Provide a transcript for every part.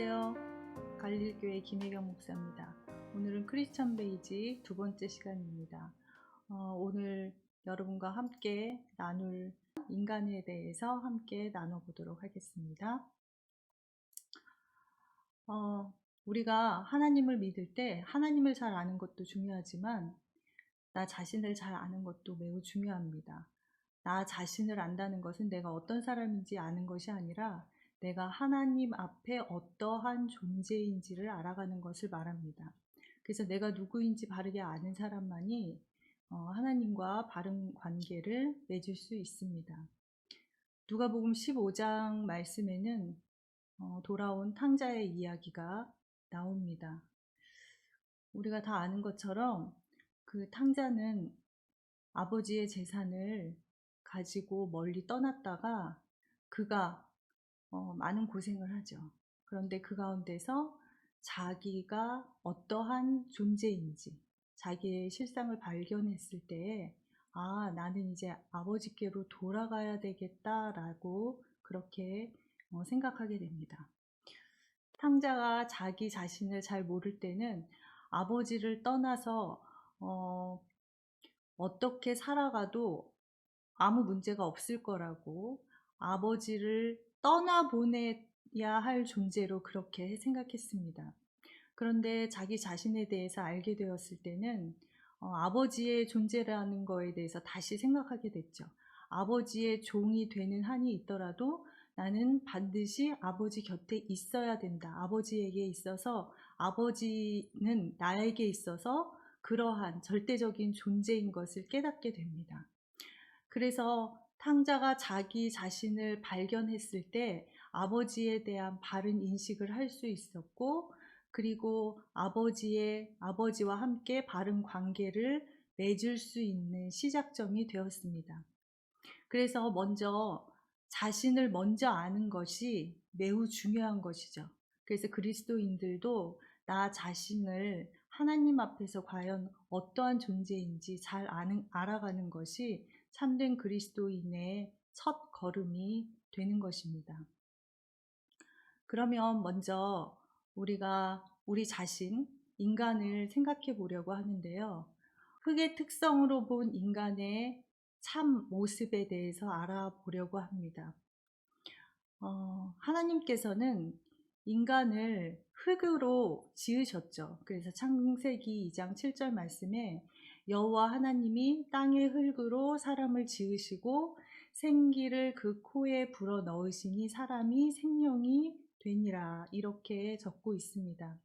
안녕하세요. 갈릴교회 김혜경 목사입니다. 오늘은 크리스천 베이지 두 번째 시간입니다. 오늘 여러분과 함께 나눌 인간에 대해서 함께 나눠보도록 하겠습니다. 우리가 하나님을 믿을 때 하나님을 잘 아는 것도 중요하지만 나 자신을 잘 아는 것도 매우 중요합니다. 나 자신을 안다는 것은 내가 어떤 사람인지 아는 것이 아니라 내가 하나님 앞에 어떠한 존재인지를 알아가는 것을 말합니다. 그래서 내가 누구인지 바르게 아는 사람만이 하나님과 바른 관계를 맺을 수 있습니다. 누가복음 15장 말씀에는 돌아온 탕자의 이야기가 나옵니다. 우리가 다 아는 것처럼 그 탕자는 아버지의 재산을 가지고 멀리 떠났다가 그가 많은 고생을 하죠. 그런데 그 가운데서 자기가 어떠한 존재인지 자기의 실상을 발견했을 때에 나는 이제 아버지께로 돌아가야 되겠다라고 그렇게 생각하게 됩니다. 탕자가 자기 자신을 잘 모를 때는 아버지를 떠나서 어떻게 살아가도 아무 문제가 없을 거라고 아버지를 떠나보내야 할 존재로 그렇게 생각했습니다. 그런데 자기 자신에 대해서 알게 되었을 때는 아버지의 존재라는 거에 대해서 다시 생각하게 됐죠. 아버지의 종이 되는 한이 있더라도 나는 반드시 아버지 곁에 있어야 된다. 아버지에게 있어서 아버지는 나에게 있어서 그러한 절대적인 존재인 것을 깨닫게 됩니다. 그래서 탕자가 자기 자신을 발견했을 때 아버지에 대한 바른 인식을 할 수 있었고, 그리고 아버지와 함께 바른 관계를 맺을 수 있는 시작점이 되었습니다. 그래서 자신을 먼저 아는 것이 매우 중요한 것이죠. 그래서 그리스도인들도 나 자신을 하나님 앞에서 과연 어떠한 존재인지 잘 알아가는 것이 참된 그리스도인의 첫 걸음이 되는 것입니다. 그러면 먼저 우리가 우리 자신, 인간을 생각해 보려고 하는데요. 흙의 특성으로 본 인간의 참 모습에 대해서 알아보려고 합니다. 하나님께서는 인간을 흙으로 지으셨죠. 그래서 창세기 2장 7절 말씀에 여호와 하나님이 땅의 흙으로 사람을 지으시고 생기를 그 코에 불어 넣으시니 사람이 생명이 되니라, 이렇게 적고 있습니다.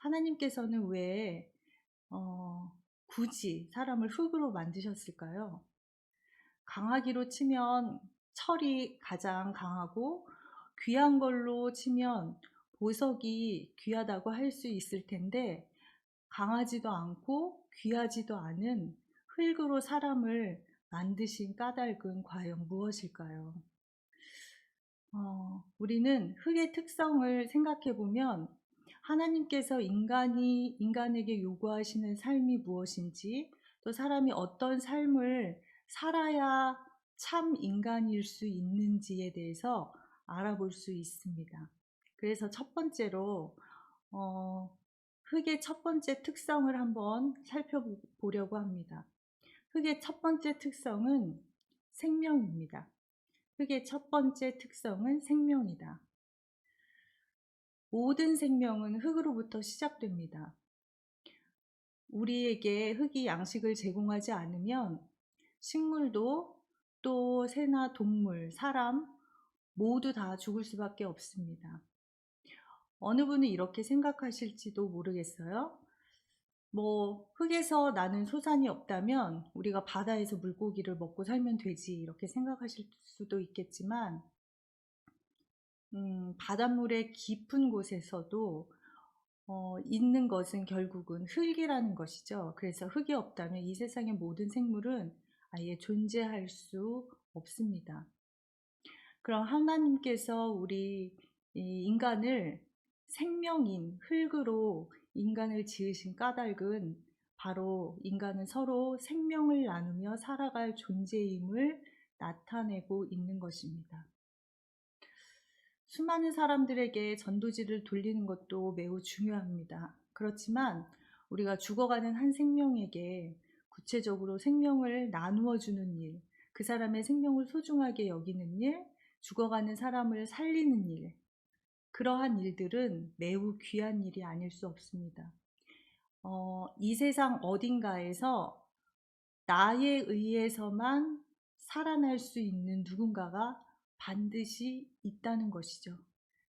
하나님께서는 왜 굳이 사람을 흙으로 만드셨을까요? 강하기로 치면 철이 가장 강하고 귀한 걸로 치면 보석이 귀하다고 할 수 있을 텐데 강하지도 않고 귀하지도 않은 흙으로 사람을 만드신 까닭은 과연 무엇일까요? 우리는 흙의 특성을 생각해 보면 하나님께서 인간에게 요구하시는 삶이 무엇인지, 또 사람이 어떤 삶을 살아야 참 인간일 수 있는지에 대해서 알아볼 수 있습니다. 그래서 첫 번째로 흙의 첫 번째 특성을 한번 살펴보려고 합니다. 흙의 첫 번째 특성은 생명입니다. 흙의 첫 번째 특성은 생명이다. 모든 생명은 흙으로부터 시작됩니다. 우리에게 흙이 양식을 제공하지 않으면 식물도 또 새나 동물, 사람 모두 다 죽을 수밖에 없습니다. 어느 분은 이렇게 생각하실지도 모르겠어요. 흙에서 나는 소산이 없다면 우리가 바다에서 물고기를 먹고 살면 되지, 이렇게 생각하실 수도 있겠지만 바닷물의 깊은 곳에서도 있는 것은 결국은 흙이라는 것이죠. 그래서 흙이 없다면 이 세상의 모든 생물은 아예 존재할 수 없습니다. 그럼 하나님께서 우리 인간을 생명인 흙으로 인간을 지으신 까닭은 바로 인간은 서로 생명을 나누며 살아갈 존재임을 나타내고 있는 것입니다. 수많은 사람들에게 전도지를 돌리는 것도 매우 중요합니다. 그렇지만 우리가 죽어가는 한 생명에게 구체적으로 생명을 나누어 주는 일, 그 사람의 생명을 소중하게 여기는 일, 죽어가는 사람을 살리는 일, 그러한 일들은 매우 귀한 일이 아닐 수 없습니다. 이 세상 어딘가에서 나에 의해서만 살아날 수 있는 누군가가 반드시 있다는 것이죠.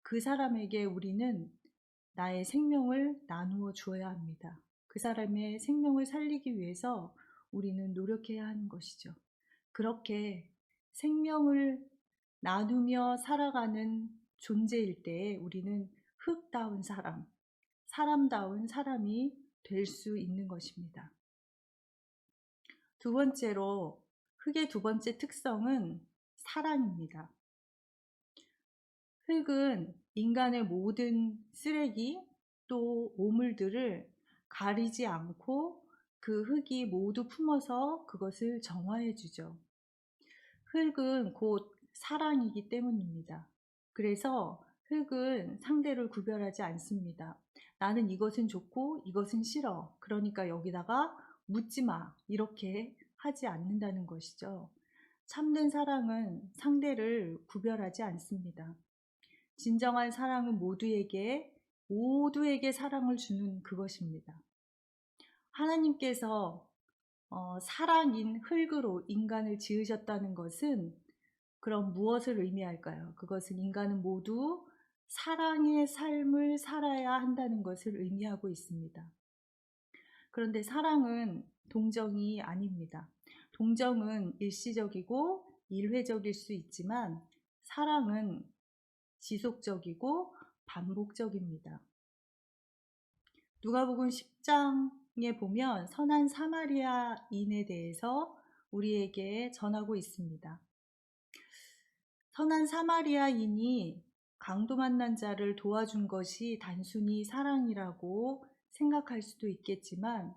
그 사람에게 우리는 나의 생명을 나누어 주어야 합니다. 그 사람의 생명을 살리기 위해서 우리는 노력해야 하는 것이죠. 그렇게 생명을 나누며 살아가는 존재일 때에 우리는 흙다운 사람, 사람다운 사람이 될 수 있는 것입니다. 두 번째로, 흙의 두 번째 특성은 사랑입니다. 흙은 인간의 모든 쓰레기 또 오물들을 가리지 않고 그 흙이 모두 품어서 그것을 정화해 주죠. 흙은 곧 사랑이기 때문입니다. 그래서 흙은 상대를 구별하지 않습니다. 나는 이것은 좋고 이것은 싫어. 그러니까 여기다가 묻지 마. 이렇게 하지 않는다는 것이죠. 참된 사랑은 상대를 구별하지 않습니다. 진정한 사랑은 모두에게 사랑을 주는 그것입니다. 하나님께서 사랑인 흙으로 인간을 지으셨다는 것은 그럼 무엇을 의미할까요? 그것은 인간은 모두 사랑의 삶을 살아야 한다는 것을 의미하고 있습니다. 그런데 사랑은 동정이 아닙니다. 동정은 일시적이고 일회적일 수 있지만 사랑은 지속적이고 반복적입니다. 누가복음 10장에 보면 선한 사마리아인에 대해서 우리에게 전하고 있습니다. 선한 사마리아인이 강도 만난 자를 도와준 것이 단순히 사랑이라고 생각할 수도 있겠지만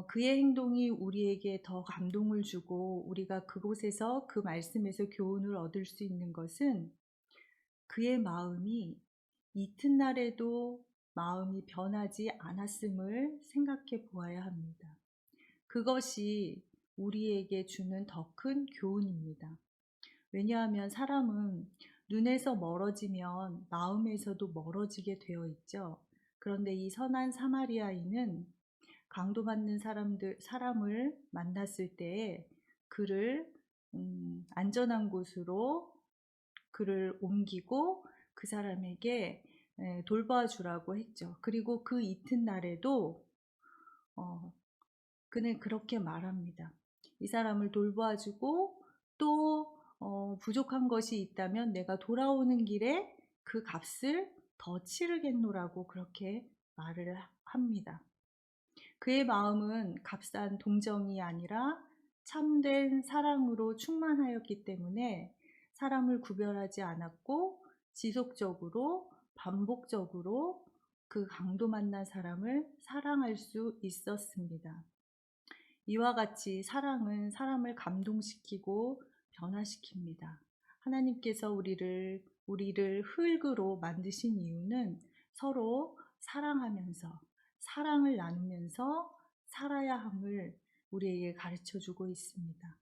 그의 행동이 우리에게 더 감동을 주고 우리가 그곳에서 그 말씀에서 교훈을 얻을 수 있는 것은 그의 마음이 이튿날에도 마음이 변하지 않았음을 생각해 보아야 합니다. 그것이 우리에게 주는 더 큰 교훈입니다. 왜냐하면 사람은 눈에서 멀어지면 마음에서도 멀어지게 되어 있죠. 그런데 이 선한 사마리아인은 강도받는 사람을 만났을 때에 그를 안전한 곳으로 그를 옮기고 그 사람에게 돌봐주라고 했죠. 그리고 그 이튿날에도 그는 그렇게 말합니다. 이 사람을 돌봐주고 또 부족한 것이 있다면 내가 돌아오는 길에 그 값을 더 치르겠노라고 그렇게 말을 합니다. 그의 마음은 값싼 동정이 아니라 참된 사랑으로 충만하였기 때문에 사람을 구별하지 않았고 지속적으로 반복적으로 그 강도 만난 사람을 사랑할 수 있었습니다. 이와 같이 사랑은 사람을 감동시키고 변화시킵니다. 하나님께서 우리를 흙으로 만드신 이유는 서로 사랑하면서 사랑을 나누면서 살아야 함을 우리에게 가르쳐 주고 있습니다.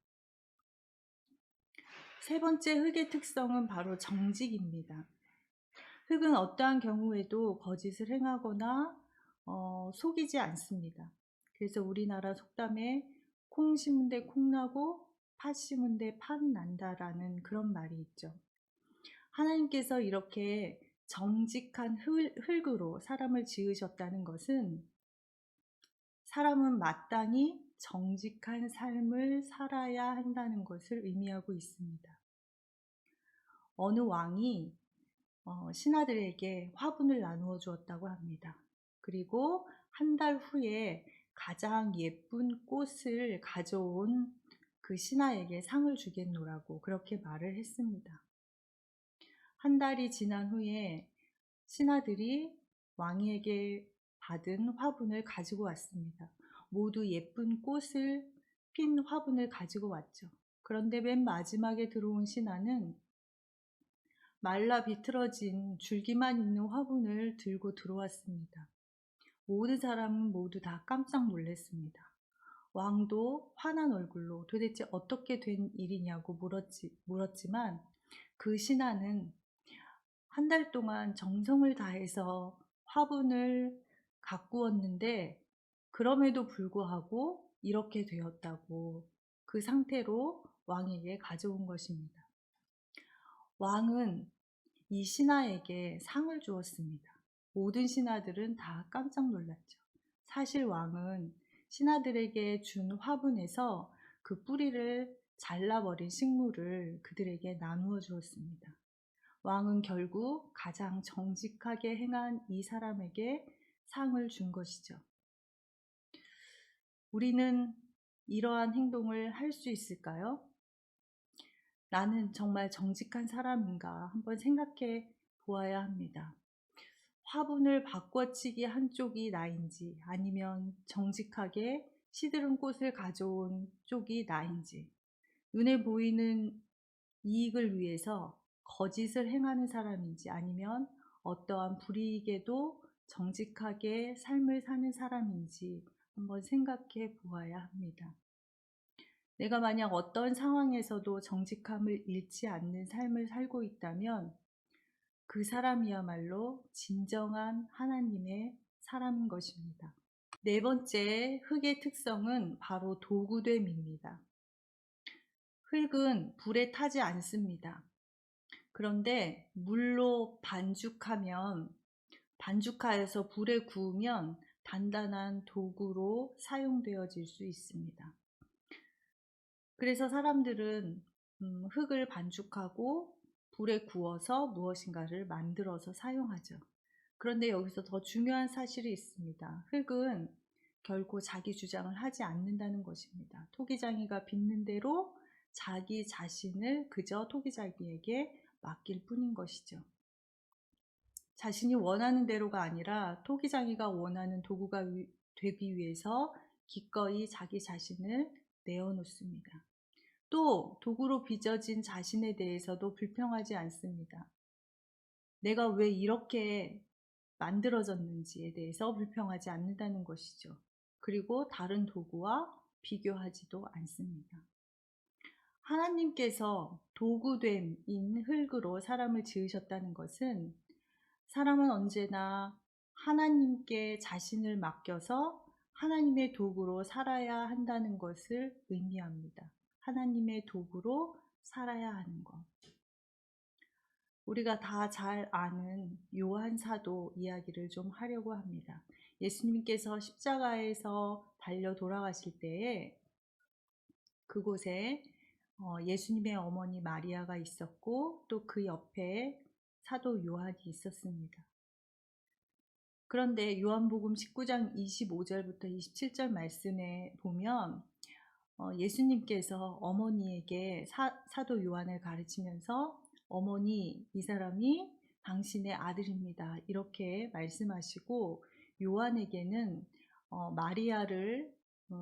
세 번째 흙의 특성은 바로 정직입니다. 흙은 어떠한 경우에도 거짓을 행하거나 속이지 않습니다. 그래서 우리나라 속담에 콩 심은 데 콩 나고 팥 심은 데 팥 난다라는 그런 말이 있죠. 하나님께서 이렇게 정직한 흙으로 사람을 지으셨다는 것은 사람은 마땅히 정직한 삶을 살아야 한다는 것을 의미하고 있습니다. 어느 왕이 신하들에게 화분을 나누어 주었다고 합니다. 그리고 한 달 후에 가장 예쁜 꽃을 가져온 그 신하에게 상을 주겠노라고 그렇게 말을 했습니다. 한 달이 지난 후에 신하들이 왕에게 받은 화분을 가지고 왔습니다. 모두 예쁜 꽃을 핀 화분을 가지고 왔죠. 그런데 맨 마지막에 들어온 신하는 말라 비틀어진 줄기만 있는 화분을 들고 들어왔습니다. 모든 사람은 모두 다 깜짝 놀랐습니다. 왕도 화난 얼굴로 도대체 어떻게 된 일이냐고 물었지만 그 신하는 한 달 동안 정성을 다해서 화분을 가꾸었는데 그럼에도 불구하고 이렇게 되었다고 그 상태로 왕에게 가져온 것입니다. 왕은 이 신하에게 상을 주었습니다. 모든 신하들은 다 깜짝 놀랐죠. 사실 왕은 신하들에게 준 화분에서 그 뿌리를 잘라버린 식물을 그들에게 나누어 주었습니다. 왕은 결국 가장 정직하게 행한 이 사람에게 상을 준 것이죠. 우리는 이러한 행동을 할 수 있을까요? 나는 정말 정직한 사람인가 한번 생각해 보아야 합니다. 화분을 바꿔치기 한쪽이 나인지 아니면 정직하게 시드른 꽃을 가져온 쪽이 나인지, 눈에 보이는 이익을 위해서 거짓을 행하는 사람인지 아니면 어떠한 불이익에도 정직하게 삶을 사는 사람인지 한번 생각해 보아야 합니다. 내가 만약 어떤 상황에서도 정직함을 잃지 않는 삶을 살고 있다면 그 사람이야말로 진정한 하나님의 사람인 것입니다. 네 번째 흙의 특성은 바로 도구됨입니다. 흙은 불에 타지 않습니다. 그런데 물로 반죽하여서 불에 구우면 단단한 도구로 사용되어질 수 있습니다. 그래서 사람들은 흙을 반죽하고 불에 구워서 무엇인가를 만들어서 사용하죠. 그런데 여기서 더 중요한 사실이 있습니다. 흙은 결코 자기 주장을 하지 않는다는 것입니다. 토기장이가 빚는 대로 자기 자신을 그저 토기장이에게 맡길 뿐인 것이죠. 자신이 원하는 대로가 아니라 토기장이가 원하는 도구가 되기 위해서 기꺼이 자기 자신을 내어놓습니다. 또 도구로 빚어진 자신에 대해서도 불평하지 않습니다. 내가 왜 이렇게 만들어졌는지에 대해서 불평하지 않는다는 것이죠. 그리고 다른 도구와 비교하지도 않습니다. 하나님께서 도구됨인 흙으로 사람을 지으셨다는 것은 사람은 언제나 하나님께 자신을 맡겨서 하나님의 도구로 살아야 한다는 것을 의미합니다. 하나님의 도구로 살아야 하는 것. 우리가 다 잘 아는 요한 사도 이야기를 좀 하려고 합니다. 예수님께서 십자가에서 달려 돌아가실 때에 그곳에 예수님의 어머니 마리아가 있었고 또 그 옆에 사도 요한이 있었습니다. 그런데 요한복음 19장 25절부터 27절 말씀에 보면 예수님께서 어머니에게 사도 요한을 가르치면서 어머니, 이 사람이 당신의 아들입니다. 이렇게 말씀하시고 요한에게는 마리아를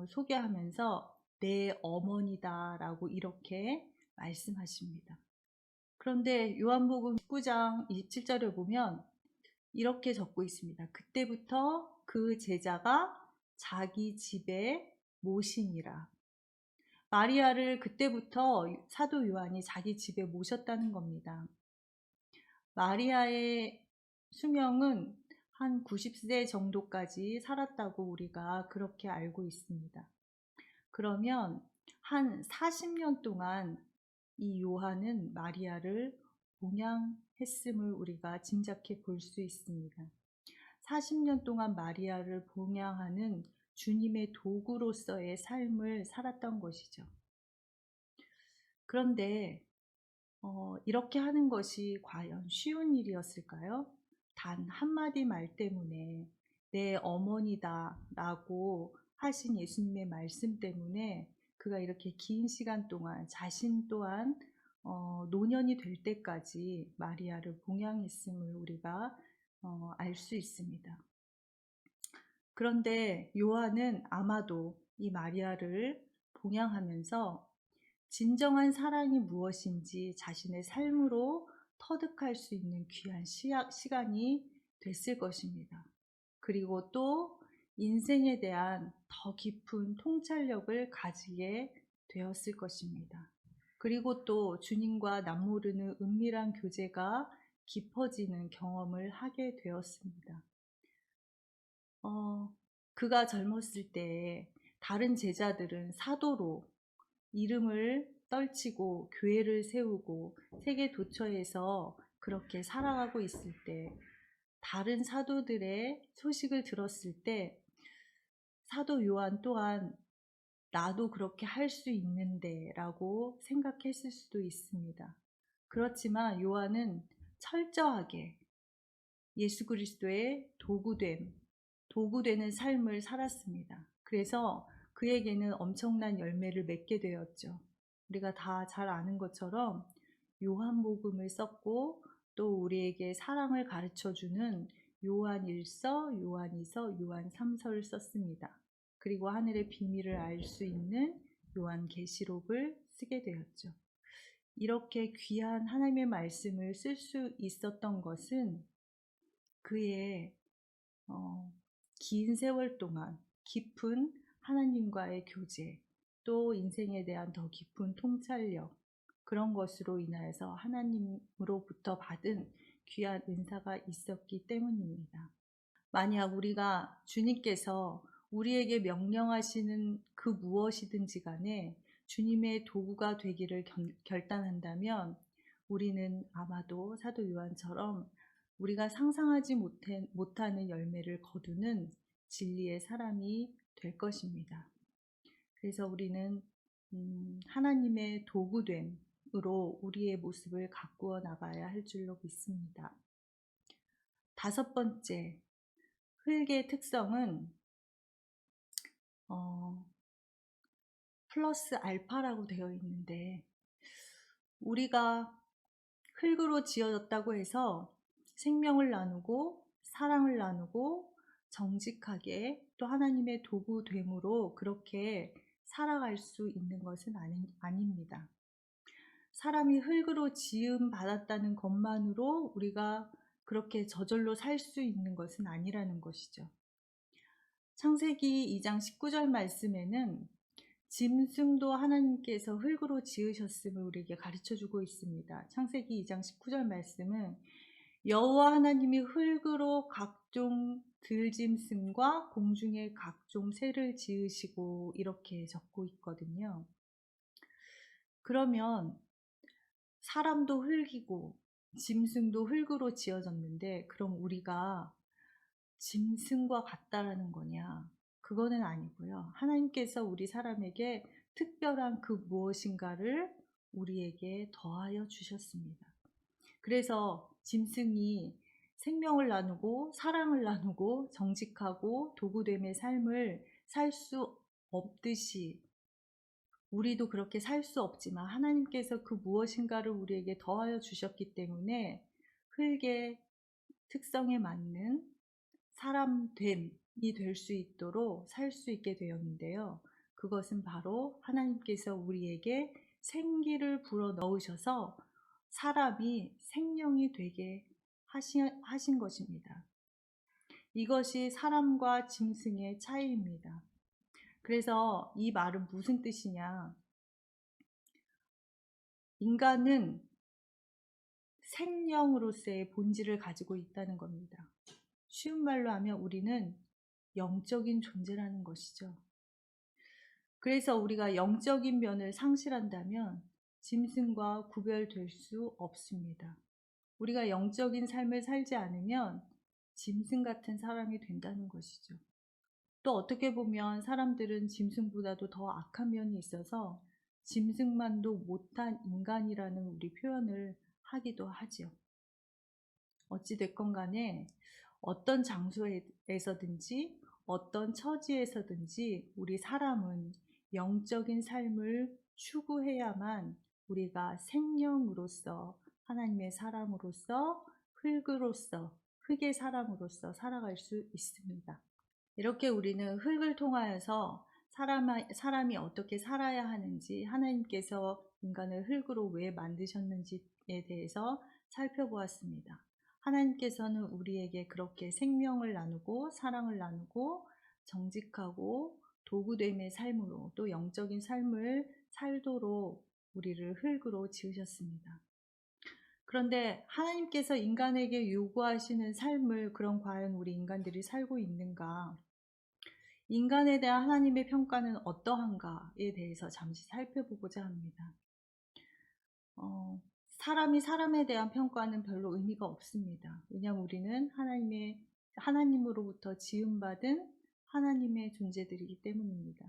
소개하면서 내 어머니다 라고 이렇게 말씀하십니다. 그런데 요한복음 19장 27절에 보면 이렇게 적고 있습니다. 그때부터 그 제자가 자기 집에 모시니라. 마리아를 그때부터 사도 요한이 자기 집에 모셨다는 겁니다. 마리아의 수명은 한 90세 정도까지 살았다고 우리가 그렇게 알고 있습니다. 그러면 한 40년 동안 이 요한은 마리아를 봉양했음을 우리가 짐작해 볼 수 있습니다. 40년 동안 마리아를 봉양하는 주님의 도구로서의 삶을 살았던 것이죠. 그런데 이렇게 하는 것이 과연 쉬운 일이었을까요? 단 한마디 말 때문에 내 어머니다 라고 하신 예수님의 말씀 때문에 그가 이렇게 긴 시간 동안 자신 또한 노년이 될 때까지 마리아를 봉양했음을 우리가 알 수 있습니다. 그런데 요한은 아마도 이 마리아를 봉양하면서 진정한 사랑이 무엇인지 자신의 삶으로 터득할 수 있는 귀한 시간이 됐을 것입니다. 그리고 또 인생에 대한 더 깊은 통찰력을 가지게 되었을 것입니다. 그리고 또 주님과 남모르는 은밀한 교제가 깊어지는 경험을 하게 되었습니다. 그가 젊었을 때 다른 제자들은 사도로 이름을 떨치고 교회를 세우고 세계 도처에서 그렇게 살아가고 있을 때, 다른 사도들의 소식을 들었을 때 사도 요한 또한 나도 그렇게 할 수 있는데 라고 생각했을 수도 있습니다. 그렇지만 요한은 철저하게 예수 그리스도의 도구되는 삶을 살았습니다. 그래서 그에게는 엄청난 열매를 맺게 되었죠. 우리가 다 잘 아는 것처럼 요한복음을 썼고, 또 우리에게 사랑을 가르쳐주는 요한1서, 요한2서, 요한3서를 썼습니다. 그리고 하늘의 비밀을 알 수 있는 요한계시록을 쓰게 되었죠. 이렇게 귀한 하나님의 말씀을 쓸 수 있었던 것은 그의 긴 세월 동안 깊은 하나님과의 교제, 또 인생에 대한 더 깊은 통찰력, 그런 것으로 인하여서 하나님으로부터 받은 귀한 은사가 있었기 때문입니다. 만약 우리가 주님께서 우리에게 명령하시는 그 무엇이든지 간에 주님의 도구가 되기를 결단한다면 우리는 아마도 사도 요한처럼 우리가 상상하지 못하는 열매를 거두는 진리의 사람이 될 것입니다. 그래서 우리는 하나님의 도구됨으로 우리의 모습을 가꾸어 나가야 할 줄로 믿습니다. 5번째, 흙의 특성은 플러스 알파라고 되어 있는데, 우리가 흙으로 지어졌다고 해서 생명을 나누고 사랑을 나누고 정직하게 또 하나님의 도구됨으로 그렇게 살아갈 수 있는 것은 아닙니다. 사람이 흙으로 지음 받았다는 것만으로 우리가 그렇게 저절로 살 수 있는 것은 아니라는 것이죠. 창세기 2장 19절 말씀에는 짐승도 하나님께서 흙으로 지으셨음을 우리에게 가르쳐주고 있습니다. 창세기 2장 19절 말씀은 여호와 하나님이 흙으로 각종 들짐승과 공중의 각종 새를 지으시고, 이렇게 적고 있거든요. 그러면 사람도 흙이고 짐승도 흙으로 지어졌는데, 그럼 우리가 짐승과 같다라는 거냐? 그거는 아니고요. 하나님께서 우리 사람에게 특별한 그 무엇인가를 우리에게 더하여 주셨습니다. 그래서 짐승이 생명을 나누고 사랑을 나누고 정직하고 도구됨의 삶을 살 수 없듯이, 우리도 그렇게 살 수 없지만 하나님께서 그 무엇인가를 우리에게 더하여 주셨기 때문에 흙의 특성에 맞는 사람됨이 될 수 있도록 살 수 있게 되었는데요. 그것은 바로 하나님께서 우리에게 생기를 불어 넣으셔서 사람이 생명이 되게 하신 것입니다. 이것이 사람과 짐승의 차이입니다. 그래서 이 말은 무슨 뜻이냐? 인간은 생명으로서의 본질을 가지고 있다는 겁니다. 쉬운 말로 하면 우리는 영적인 존재라는 것이죠. 그래서 우리가 영적인 면을 상실한다면 짐승과 구별될 수 없습니다. 우리가 영적인 삶을 살지 않으면 짐승 같은 사람이 된다는 것이죠. 또 어떻게 보면 사람들은 짐승보다도 더 악한 면이 있어서 짐승만도 못한 인간이라는 우리 표현을 하기도 하죠. 어찌됐건 간에 어떤 장소에서든지 어떤 처지에서든지 우리 사람은 영적인 삶을 추구해야만 우리가 생명으로서, 하나님의 사람으로서, 흙의 사람으로서 살아갈 수 있습니다. 이렇게 우리는 흙을 통하여서 사람이 어떻게 살아야 하는지, 하나님께서 인간을 흙으로 왜 만드셨는지에 대해서 살펴보았습니다. 하나님께서는 우리에게 그렇게 생명을 나누고 사랑을 나누고 정직하고 도구됨의 삶으로 또 영적인 삶을 살도록 우리를 흙으로 지으셨습니다. 그런데 하나님께서 인간에게 요구하시는 삶을 그럼 과연 우리 인간들이 살고 있는가? 인간에 대한 하나님의 평가는 어떠한가에 대해서 잠시 살펴보고자 합니다. 사람이 사람에 대한 평가는 별로 의미가 없습니다. 왜냐하면 우리는 하나님으로부터 지음받은 하나님의 존재들이기 때문입니다.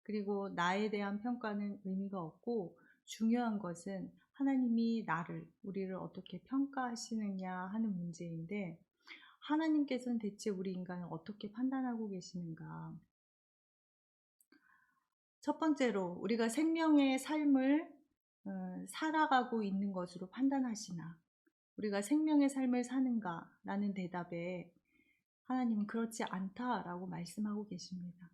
그리고 나에 대한 평가는 의미가 없고 중요한 것은 하나님이 우리를 어떻게 평가하시느냐 하는 문제인데, 하나님께서는 대체 우리 인간을 어떻게 판단하고 계시는가? 첫 번째로 우리가 생명의 삶을 살아가고 있는 것으로 판단하시나, 우리가 생명의 삶을 사는가? 라는 대답에 하나님은 그렇지 않다라고 말씀하고 계십니다.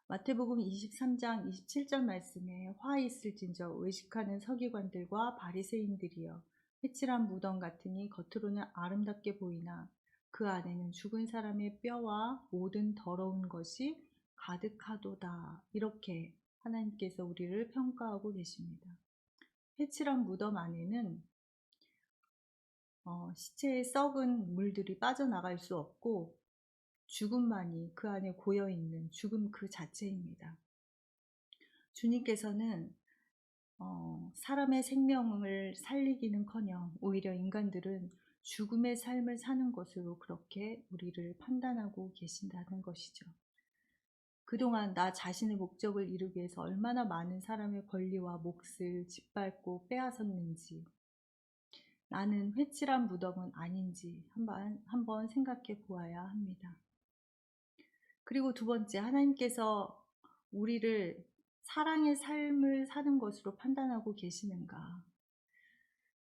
마태복음 23장 27절 말씀에 화 있을진저 외식하는 서기관들과 바리새인들이여 회칠한 무덤 같으니 겉으로는 아름답게 보이나 그 안에는 죽은 사람의 뼈와 모든 더러운 것이 가득하도다. 이렇게 하나님께서 우리를 평가하고 계십니다. 회칠한 무덤 안에는 시체의 썩은 물들이 빠져나갈 수 없고 죽음만이 그 안에 고여있는 죽음 그 자체입니다. 주님께서는 사람의 생명을 살리기는커녕 오히려 인간들은 죽음의 삶을 사는 것으로 그렇게 우리를 판단하고 계신다는 것이죠. 그동안 나 자신의 목적을 이루기 위해서 얼마나 많은 사람의 권리와 몫을 짓밟고 빼앗았는지, 나는 회칠한 무덤은 아닌지 한번 생각해 보아야 합니다. 그리고 두 번째, 하나님께서 우리를 사랑의 삶을 사는 것으로 판단하고 계시는가?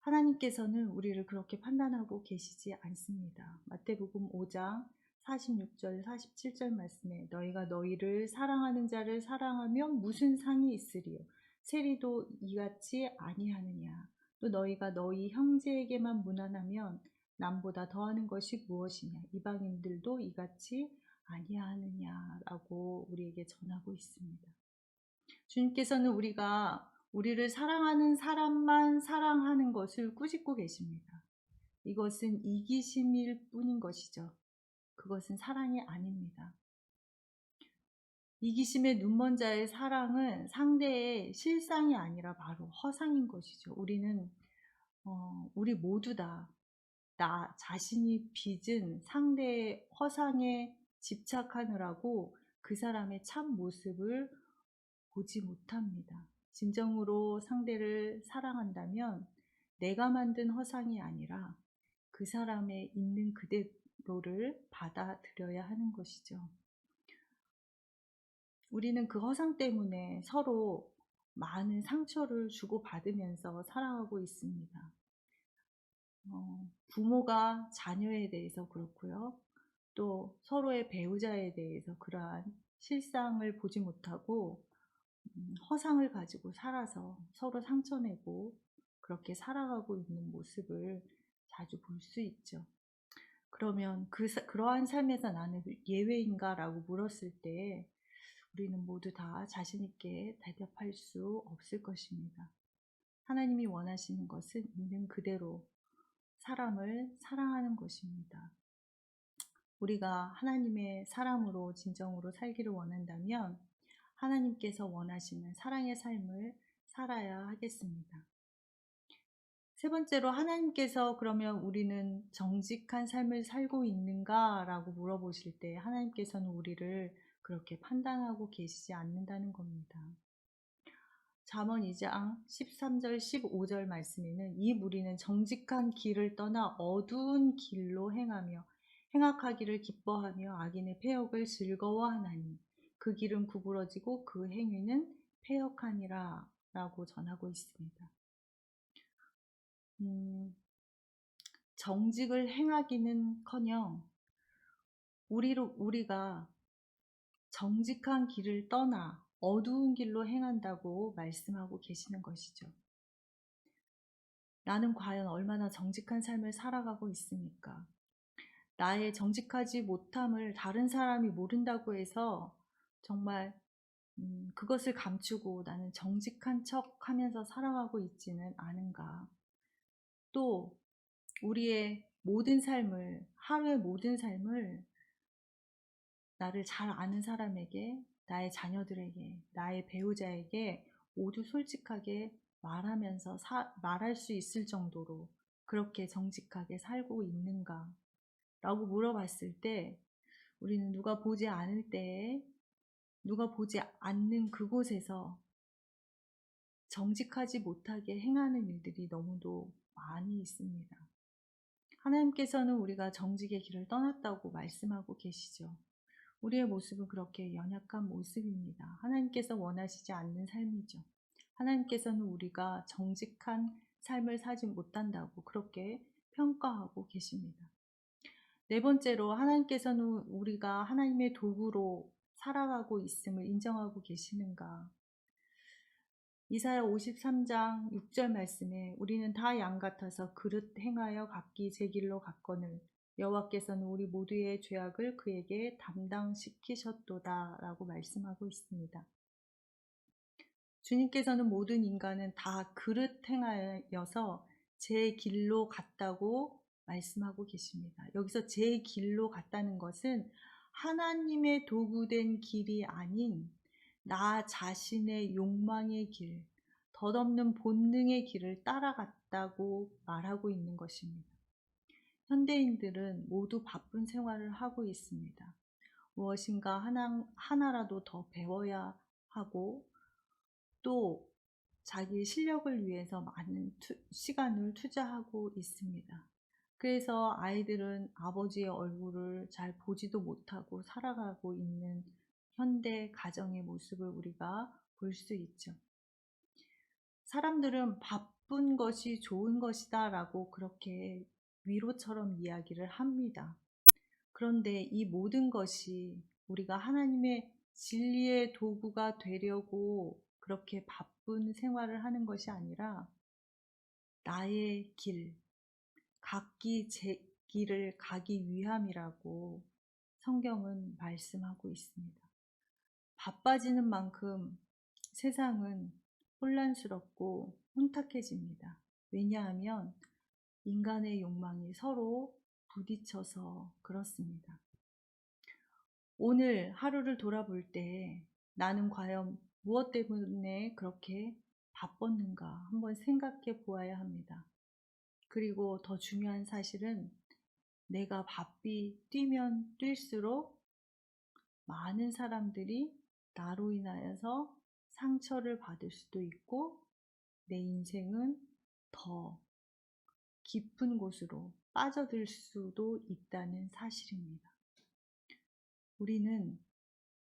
하나님께서는 우리를 그렇게 판단하고 계시지 않습니다. 마태복음 5장 46절 47절 말씀에 너희가 너희를 사랑하는 자를 사랑하면 무슨 상이 있으리요? 세리도 이같이 아니하느냐? 또 너희가 너희 형제에게만 무난하면 남보다 더하는 것이 무엇이냐? 이방인들도 이같이 아니하느냐라고 우리에게 전하고 있습니다. 주님께서는 우리를 사랑하는 사람만 사랑하는 것을 꾸짖고 계십니다. 이것은 이기심일 뿐인 것이죠. 그것은 사랑이 아닙니다. 이기심의 눈먼 자의 사랑은 상대의 실상이 아니라 바로 허상인 것이죠. 우리 모두 다 나 자신이 빚은 상대의 허상에 집착하느라고 그 사람의 참 모습을 보지 못합니다. 진정으로 상대를 사랑한다면 내가 만든 허상이 아니라 그 사람의 있는 그대로를 받아들여야 하는 것이죠. 우리는 그 허상 때문에 서로 많은 상처를 주고받으면서 살아가고 있습니다. 부모가 자녀에 대해서 그렇고요. 또 서로의 배우자에 대해서 그러한 실상을 보지 못하고 허상을 가지고 살아서 서로 상처내고 그렇게 살아가고 있는 모습을 자주 볼 수 있죠. 그러면 그러한 삶에서 나는 예외인가? 라고 물었을 때 우리는 모두 다 자신 있게 대답할 수 없을 것입니다. 하나님이 원하시는 것은 있는 그대로 사람을 사랑하는 것입니다. 우리가 하나님의 사람으로 진정으로 살기를 원한다면 하나님께서 원하시는 사랑의 삶을 살아야 하겠습니다. 세 번째로, 하나님께서 그러면 우리는 정직한 삶을 살고 있는가? 라고 물어보실 때 하나님께서는 우리를 그렇게 판단하고 계시지 않는다는 겁니다. 잠언 2장 13절 15절 말씀에는 이 무리는 정직한 길을 떠나 어두운 길로 행하며 행악하기를 기뻐하며 악인의 패역을 즐거워하나니 그 길은 구부러지고 그 행위는 패역하니라 라고 전하고 있습니다. 정직을 행하기는커녕 우리가 정직한 길을 떠나 어두운 길로 행한다고 말씀하고 계시는 것이죠. 나는 과연 얼마나 정직한 삶을 살아가고 있습니까? 나의 정직하지 못함을 다른 사람이 모른다고 해서 정말 그것을 감추고 나는 정직한 척 하면서 살아가고 있지는 않은가. 또 우리의 모든 삶을, 하루의 모든 삶을 나를 잘 아는 사람에게, 나의 자녀들에게, 나의 배우자에게 모두 솔직하게 말하면서 말할 수 있을 정도로 그렇게 정직하게 살고 있는가? 라고 물어봤을 때 우리는 누가 보지 않을 때에, 누가 보지 않는 그곳에서 정직하지 못하게 행하는 일들이 너무도 많이 있습니다. 하나님께서는 우리가 정직의 길을 떠났다고 말씀하고 계시죠. 우리의 모습은 그렇게 연약한 모습입니다. 하나님께서 원하시지 않는 삶이죠. 하나님께서는 우리가 정직한 삶을 살지 못한다고 그렇게 평가하고 계십니다. 네 번째로, 하나님께서는 우리가 하나님의 도구로 살아가고 있음을 인정하고 계시는가? 이사야 53장 6절 말씀에 우리는 다 양 같아서 그릇 행하여 각기 제 길로 갔거늘 여호와께서는 우리 모두의 죄악을 그에게 담당시키셨도다 라고 말씀하고 있습니다. 주님께서는 모든 인간은 다 그릇 행하여서 제 길로 갔다고 말씀하고 계십니다. 여기서 제 길로 갔다는 것은 하나님의 도구된 길이 아닌 나 자신의 욕망의 길, 덧없는 본능의 길을 따라갔다고 말하고 있는 것입니다. 현대인들은 모두 바쁜 생활을 하고 있습니다. 무엇인가 하나라도 더 배워야 하고 또 자기 실력을 위해서 많은 시간을 투자하고 있습니다. 그래서 아이들은 아버지의 얼굴을 잘 보지도 못하고 살아가고 있는 현대 가정의 모습을 우리가 볼 수 있죠. 사람들은 바쁜 것이 좋은 것이다 라고 그렇게 위로처럼 이야기를 합니다. 그런데 이 모든 것이 우리가 하나님의 진리의 도구가 되려고 그렇게 바쁜 생활을 하는 것이 아니라 나의 길, 각기 제 길을 가기 위함이라고 성경은 말씀하고 있습니다. 바빠지는 만큼 세상은 혼란스럽고 혼탁해집니다. 왜냐하면 인간의 욕망이 서로 부딪혀서 그렇습니다. 오늘 하루를 돌아볼 때 나는 과연 무엇 때문에 그렇게 바빴는가 한번 생각해 보아야 합니다. 그리고 더 중요한 사실은 내가 바삐 뛰면 뛸수록 많은 사람들이 나로 인하여서 상처를 받을 수도 있고 내 인생은 더 깊은 곳으로 빠져들 수도 있다는 사실입니다. 우리는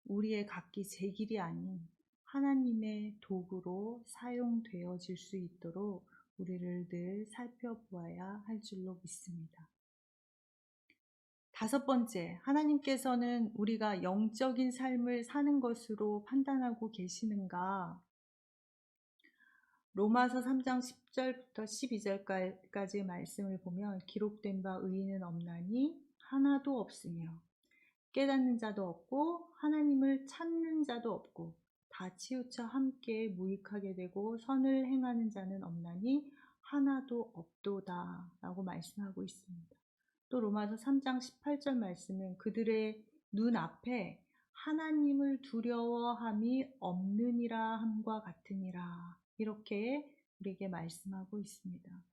우리의 각기 제 길이 아닌 하나님의 도구로 사용되어질 수 있도록 우리를 늘 살펴보아야 할 줄로 믿습니다. 다섯 번째, 하나님께서는 우리가 영적인 삶을 사는 것으로 판단하고 계시는가? 로마서 3장 10절부터 12절까지의 말씀을 보면 기록된 바 의인은 없나니 하나도 없으며 깨닫는 자도 없고 하나님을 찾는 자도 없고 다 치우쳐 함께 무익하게 되고 선을 행하는 자는 없나니 하나도 없도다 라고 말씀하고 있습니다. 또 로마서 3장 18절 말씀은 그들의 눈앞에 하나님을 두려워함이 없느니라 함과 같으니라 이렇게 우리에게 말씀하고 있습니다.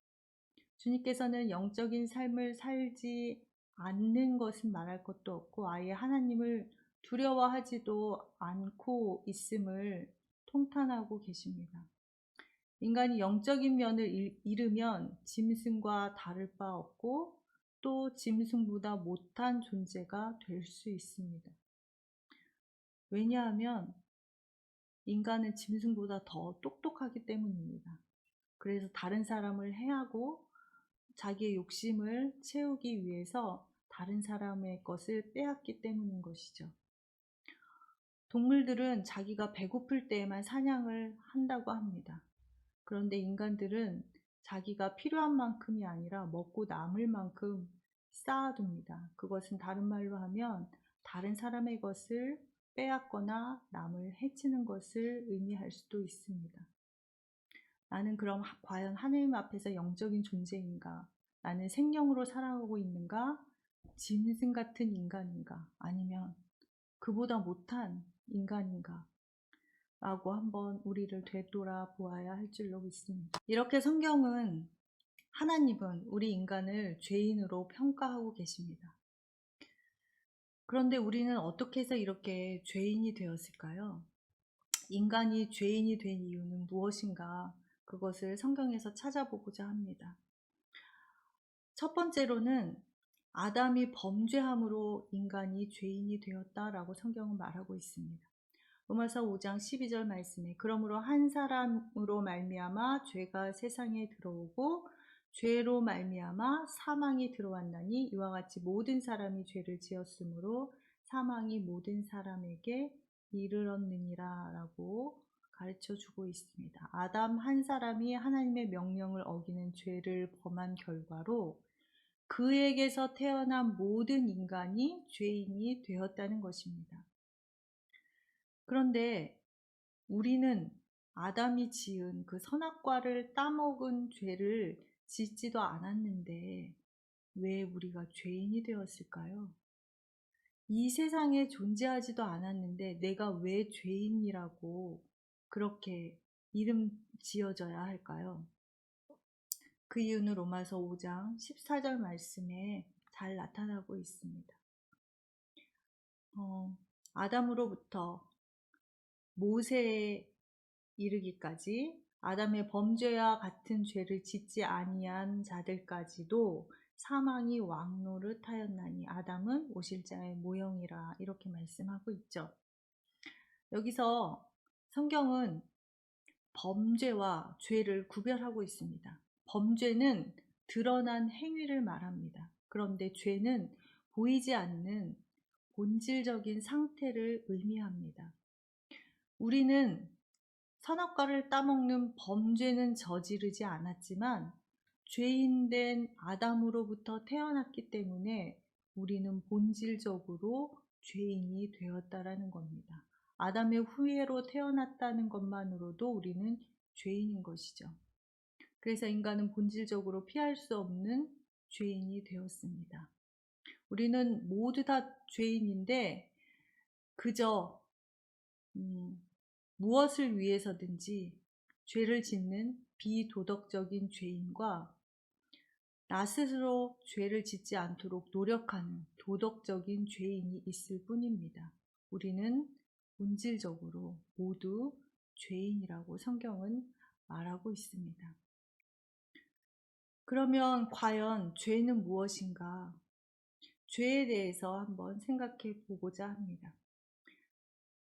주님께서는 영적인 삶을 살지 않는 것은 말할 것도 없고 아예 하나님을 두려워하지도 않고 있음을 통탄하고 계십니다. 인간이 영적인 면을 잃으면 짐승과 다를 바 없고 또 짐승보다 못한 존재가 될 수 있습니다. 왜냐하면 인간은 짐승보다 더 똑똑하기 때문입니다. 그래서 다른 사람을 해하고 자기의 욕심을 채우기 위해서 다른 사람의 것을 빼앗기 때문인 것이죠. 동물들은 자기가 배고플 때에만 사냥을 한다고 합니다. 그런데 인간들은 자기가 필요한 만큼이 아니라 먹고 남을 만큼 쌓아둡니다. 그것은 다른 말로 하면 다른 사람의 것을 빼앗거나 남을 해치는 것을 의미할 수도 있습니다. 나는 그럼 과연 하나님 앞에서 영적인 존재인가? 나는 생명으로 살아가고 있는가? 짐승 같은 인간인가? 아니면 그보다 못한 인간인가? 라고 한번 우리를 되돌아보아야 할 줄로 믿습니다. 이렇게 성경은 하나님은 우리 인간을 죄인으로 평가하고 계십니다. 그런데 우리는 어떻게 해서 이렇게 죄인이 되었을까요? 인간이 죄인이 된 이유는 무엇인가? 그것을 성경에서 찾아보고자 합니다. 첫 번째로는 아담이 범죄함으로 인간이 죄인이 되었다라고 성경은 말하고 있습니다. 로마서 5장 12절 말씀에 그러므로 한 사람으로 말미암아 죄가 세상에 들어오고 죄로 말미암아 사망이 들어왔나니 이와 같이 모든 사람이 죄를 지었으므로 사망이 모든 사람에게 이르렀느니라 라고 가르쳐 주고 있습니다. 아담 한 사람이 하나님의 명령을 어기는 죄를 범한 결과로 그에게서 태어난 모든 인간이 죄인이 되었다는 것입니다. 그런데 우리는 아담이 지은 그 선악과를 따먹은 죄를 짓지도 않았는데 왜 우리가 죄인이 되었을까요? 이 세상에 존재하지도 않았는데 내가 왜 죄인이라고 그렇게 이름 지어져야 할까요? 그 이유는 로마서 5장 14절 말씀에 잘 나타나고 있습니다. 아담으로부터 모세에 이르기까지 아담의 범죄와 같은 죄를 짓지 아니한 자들까지도 사망이 왕노릇하였나니 아담은 오실자의 모형이라 이렇게 말씀하고 있죠. 여기서 성경은 범죄와 죄를 구별하고 있습니다. 범죄는 드러난 행위를 말합니다. 그런데 죄는 보이지 않는 본질적인 상태를 의미합니다. 우리는 선악과를 따먹는 범죄는 저지르지 않았지만 죄인된 아담으로부터 태어났기 때문에 우리는 본질적으로 죄인이 되었다라는 겁니다. 아담의 후예로 태어났다는 것만으로도 우리는 죄인인 것이죠. 그래서 인간은 본질적으로 피할 수 없는 죄인이 되었습니다. 우리는 모두 다 죄인인데 그저 무엇을 위해서든지 죄를 짓는 비도덕적인 죄인과 나 스스로 죄를 짓지 않도록 노력하는 도덕적인 죄인이 있을 뿐입니다. 우리는 본질적으로 모두 죄인이라고 성경은 말하고 있습니다. 그러면 과연 죄는 무엇인가? 죄에 대해서 한번 생각해 보고자 합니다.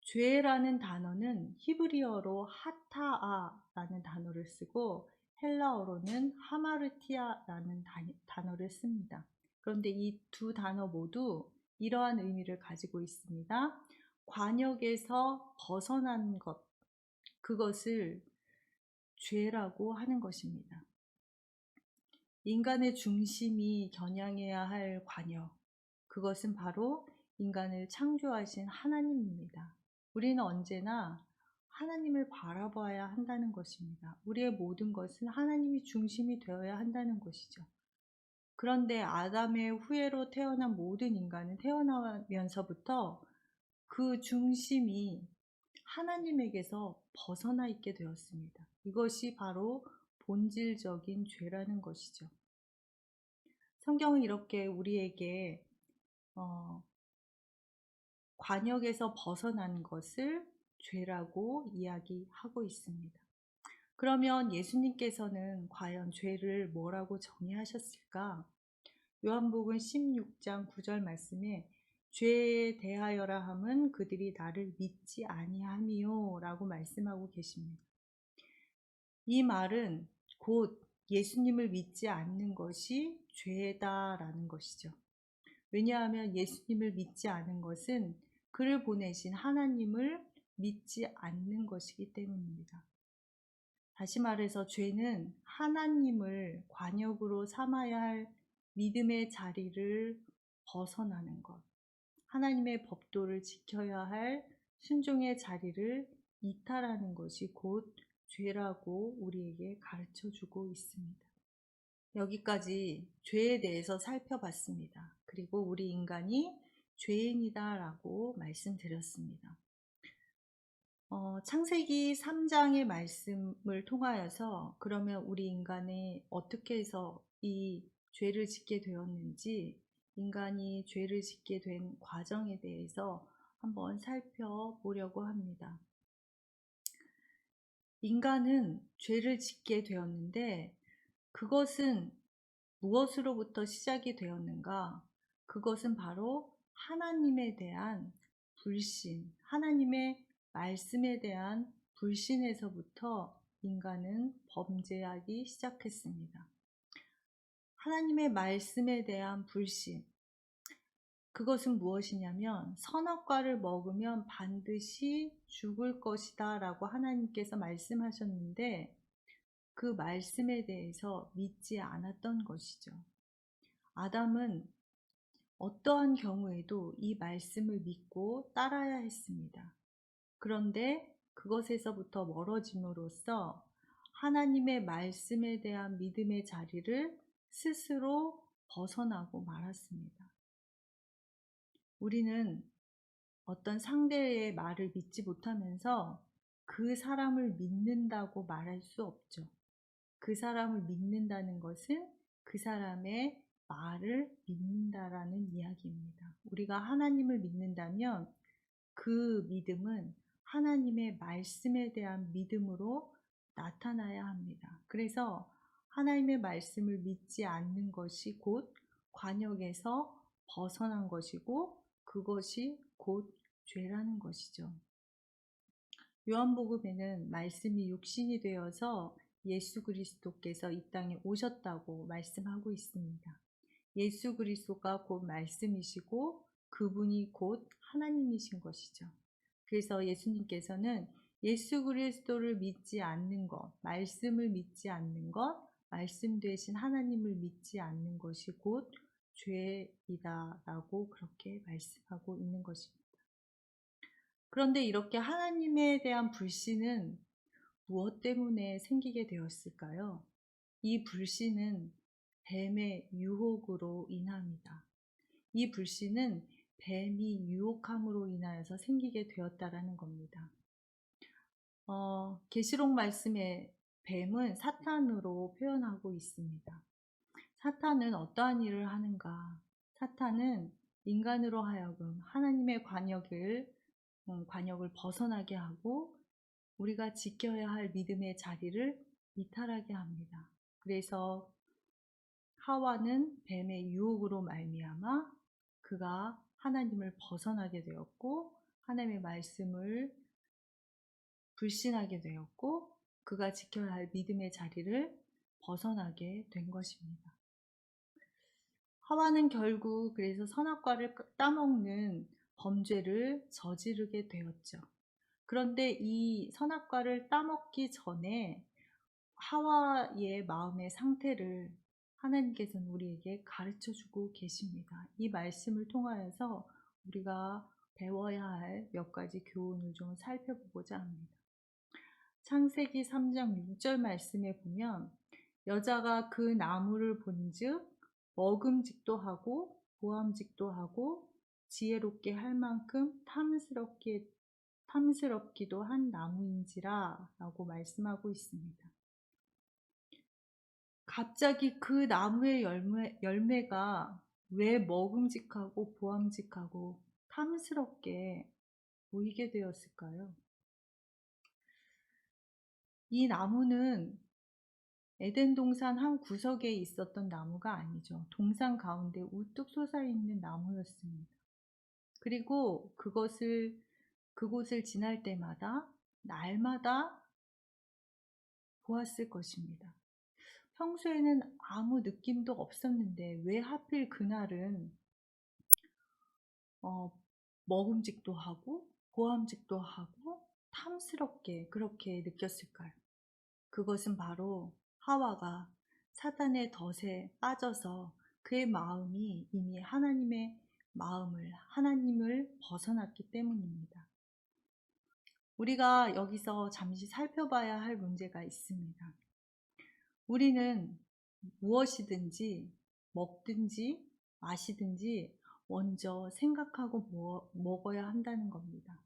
죄라는 단어는 히브리어로 하타아라는 단어를 쓰고 헬라어로는 하마르티아라는 단어를 씁니다. 그런데 이 두 단어 모두 이러한 의미를 가지고 있습니다. 관역에서 벗어난 것, 그것을 죄라고 하는 것입니다. 인간의 중심이 겨냥해야 할 관역, 그것은 바로 인간을 창조하신 하나님입니다. 우리는 언제나 하나님을 바라봐야 한다는 것입니다. 우리의 모든 것은 하나님이 중심이 되어야 한다는 것이죠. 그런데 아담의 후예로 태어난 모든 인간은 태어나면서부터 그 중심이 하나님에게서 벗어나 있게 되었습니다. 이것이 바로 본질적인 죄라는 것이죠. 성경은 이렇게 우리에게 관역에서 벗어난 것을 죄라고 이야기하고 있습니다. 그러면 예수님께서는 과연 죄를 뭐라고 정의하셨을까? 요한복음 16장 9절 말씀에 죄에 대하여라 함은 그들이 나를 믿지 아니함이요 라고 말씀하고 계십니다. 이 말은 곧 예수님을 믿지 않는 것이 죄다라는 것이죠. 왜냐하면 예수님을 믿지 않은 것은 그를 보내신 하나님을 믿지 않는 것이기 때문입니다. 다시 말해서 죄는 하나님을 관역으로 삼아야 할 믿음의 자리를 벗어나는 것, 하나님의 법도를 지켜야 할 순종의 자리를 이탈하는 것이 곧 죄라고 우리에게 가르쳐 주고 있습니다. 여기까지 죄에 대해서 살펴봤습니다. 그리고 우리 인간이 죄인이다 라고 말씀드렸습니다. 창세기 3장의 말씀을 통하여서 그러면 우리 인간이 어떻게 해서 이 죄를 짓게 되었는지, 인간이 죄를 짓게 된 과정에 대해서 한번 살펴보려고 합니다. 인간은 죄를 짓게 되었는데 그것은 무엇으로부터 시작이 되었는가? 그것은 바로 하나님에 대한 불신, 하나님의 말씀에 대한 불신에서부터 인간은 범죄하기 시작했습니다. 하나님의 말씀에 대한 불신, 그것은 무엇이냐면 선악과를 먹으면 반드시 죽을 것이다 라고 하나님께서 말씀하셨는데 그 말씀에 대해서 믿지 않았던 것이죠. 아담은 어떠한 경우에도 이 말씀을 믿고 따라야 했습니다. 그런데 그것에서부터 멀어짐으로써 하나님의 말씀에 대한 믿음의 자리를 스스로 벗어나고 말았습니다. 우리는 어떤 상대의 말을 믿지 못하면서 그 사람을 믿는다고 말할 수 없죠. 그 사람을 믿는다는 것은 그 사람의 말을 믿는다라는 이야기입니다. 우리가 하나님을 믿는다면 그 믿음은 하나님의 말씀에 대한 믿음으로 나타나야 합니다. 그래서 하나님의 말씀을 믿지 않는 것이 곧 관역에서 벗어난 것이고 그것이 곧 죄라는 것이죠. 요한복음에는 말씀이 육신이 되어서 예수 그리스도께서 이 땅에 오셨다고 말씀하고 있습니다. 예수 그리스도가 곧 말씀이시고 그분이 곧 하나님이신 것이죠. 그래서 예수님께서는 예수 그리스도를 믿지 않는 것, 말씀을 믿지 않는 것, 말씀 되신 하나님을 믿지 않는 것이 곧 죄이다 라고 그렇게 말씀하고 있는 것입니다. 그런데 이렇게 하나님에 대한 불신은 무엇 때문에 생기게 되었을까요? 이 불신은 뱀의 유혹으로 인합니다. 이 불신은 뱀이 유혹함으로 인하여서 생기게 되었다라는 겁니다. 계시록 말씀에 뱀은 사탄으로 표현하고 있습니다. 사탄은 어떠한 일을 하는가? 사탄은 인간으로 하여금 하나님의 관역을 벗어나게 하고 우리가 지켜야 할 믿음의 자리를 이탈하게 합니다. 그래서 하와는 뱀의 유혹으로 말미암아 그가 하나님을 벗어나게 되었고 하나님의 말씀을 불신하게 되었고 그가 지켜야 할 믿음의 자리를 벗어나게 된 것입니다. 하와는 결국 그래서 선악과를 따먹는 범죄를 저지르게 되었죠. 그런데 이 선악과를 따먹기 전에 하와의 마음의 상태를 하나님께서는 우리에게 가르쳐 주고 계십니다. 이 말씀을 통하여서 우리가 배워야 할 몇 가지 교훈을 좀 살펴보고자 합니다. 창세기 3장 6절 말씀에 보면 여자가 그 나무를 본즉 먹음직도 하고 보암직도 하고 지혜롭게 할 만큼 탐스럽기도 한 나무인지라 라고 말씀하고 있습니다. 갑자기 그 나무의 열매가 왜 먹음직하고 보암직하고 탐스럽게 보이게 되었을까요? 이 나무는 에덴 동산 한 구석에 있었던 나무가 아니죠. 동산 가운데 우뚝 솟아있는 나무였습니다. 그리고 그곳을 지날 때마다 날마다 보았을 것입니다. 평소에는 아무 느낌도 없었는데 왜 하필 그날은 먹음직도 하고 보암직도 하고 탐스럽게 그렇게 느꼈을까요? 그것은 바로 하와가 사탄의 덫에 빠져서 그의 마음이 이미 하나님을 벗어났기 때문입니다. 우리가 여기서 잠시 살펴봐야 할 문제가 있습니다. 우리는 무엇이든지 먹든지 마시든지 먼저 생각하고 먹어야 한다는 겁니다.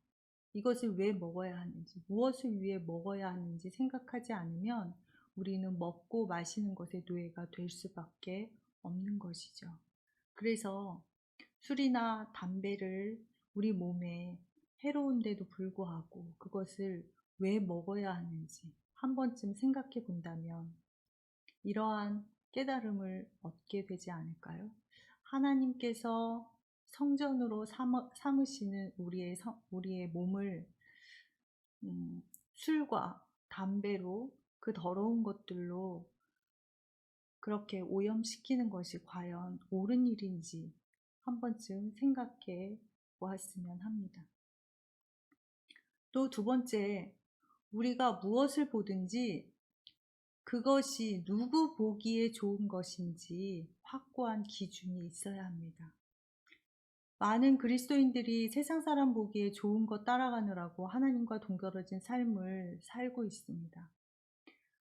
이것을 왜 먹어야 하는지, 무엇을 위해 먹어야 하는지 생각하지 않으면 우리는 먹고 마시는 것의 노예가 될 수밖에 없는 것이죠. 그래서 술이나 담배를 우리 몸에 해로운데도 불구하고 그것을 왜 먹어야 하는지 한 번쯤 생각해 본다면 이러한 깨달음을 얻게 되지 않을까요? 하나님께서 성전으로 삼으시는 우리의 몸을 술과 담배로 그 더러운 것들로 그렇게 오염시키는 것이 과연 옳은 일인지 한 번쯤 생각해 보았으면 합니다. 또 두 번째, 우리가 무엇을 보든지 그것이 누구 보기에 좋은 것인지 확고한 기준이 있어야 합니다. 많은 그리스도인들이 세상 사람 보기에 좋은 것 따라가느라고 하나님과 동떨어진 삶을 살고 있습니다.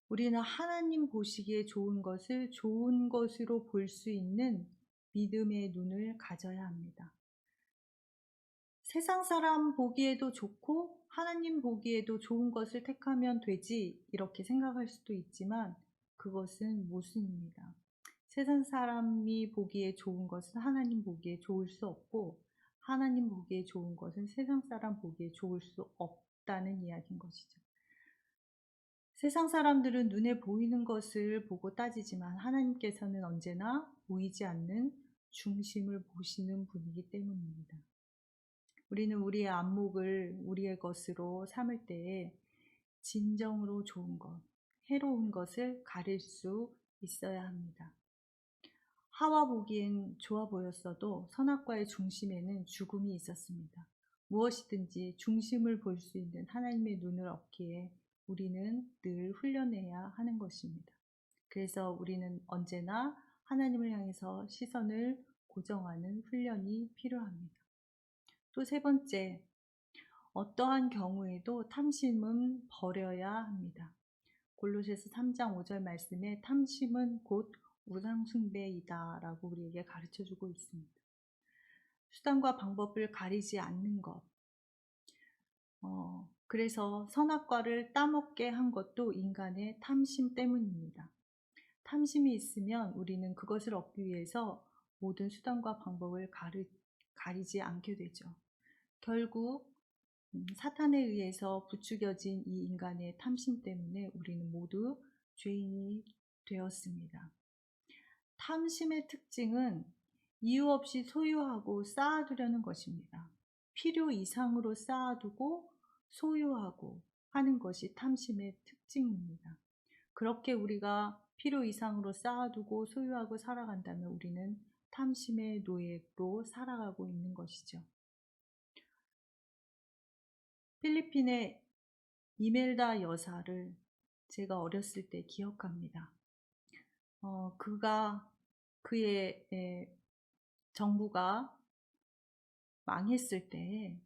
우리는 하나님 보시기에 좋은 것을 좋은 것으로 볼 수 있는 믿음의 눈을 가져야 합니다. 세상 사람 보기에도 좋고 하나님 보기에도 좋은 것을 택하면 되지 이렇게 생각할 수도 있지만 그것은 모순입니다. 세상 사람이 보기에 좋은 것은 하나님 보기에 좋을 수 없고 하나님 보기에 좋은 것은 세상 사람 보기에 좋을 수 없다는 이야기인 것이죠. 세상 사람들은 눈에 보이는 것을 보고 따지지만 하나님께서는 언제나 보이지 않는 중심을 보시는 분이기 때문입니다. 우리는 우리의 안목을 우리의 것으로 삼을 때에 진정으로 좋은 것, 해로운 것을 가릴 수 있어야 합니다. 하와 보기엔 좋아 보였어도 선악과의 중심에는 죽음이 있었습니다. 무엇이든지 중심을 볼 수 있는 하나님의 눈을 얻기에 우리는 늘 훈련해야 하는 것입니다. 그래서 우리는 언제나 하나님을 향해서 시선을 고정하는 훈련이 필요합니다. 또 세 번째, 어떠한 경우에도 탐심은 버려야 합니다. 골로새서 3장 5절 말씀에 탐심은 곧 우상숭배이다 라고 우리에게 가르쳐주고 있습니다. 수단과 방법을 가리지 않는 것. 그래서 선악과를 따먹게 한 것도 인간의 탐심 때문입니다. 탐심이 있으면 우리는 그것을 얻기 위해서 모든 수단과 방법을 가리지 않게 되죠. 결국 사탄에 의해서 부추겨진 이 인간의 탐심 때문에 우리는 모두 죄인이 되었습니다. 탐심의 특징은 이유 없이 소유하고 쌓아두려는 것입니다. 필요 이상으로 쌓아두고 소유하고 하는 것이 탐심의 특징입니다. 그렇게 우리가 필요 이상으로 쌓아두고 소유하고 살아간다면 우리는 탐심의 노예로 살아가고 있는 것이죠. 필리핀의 이멜다 여사를 제가 어렸을 때 기억합니다. 그의 정부가 망했을 때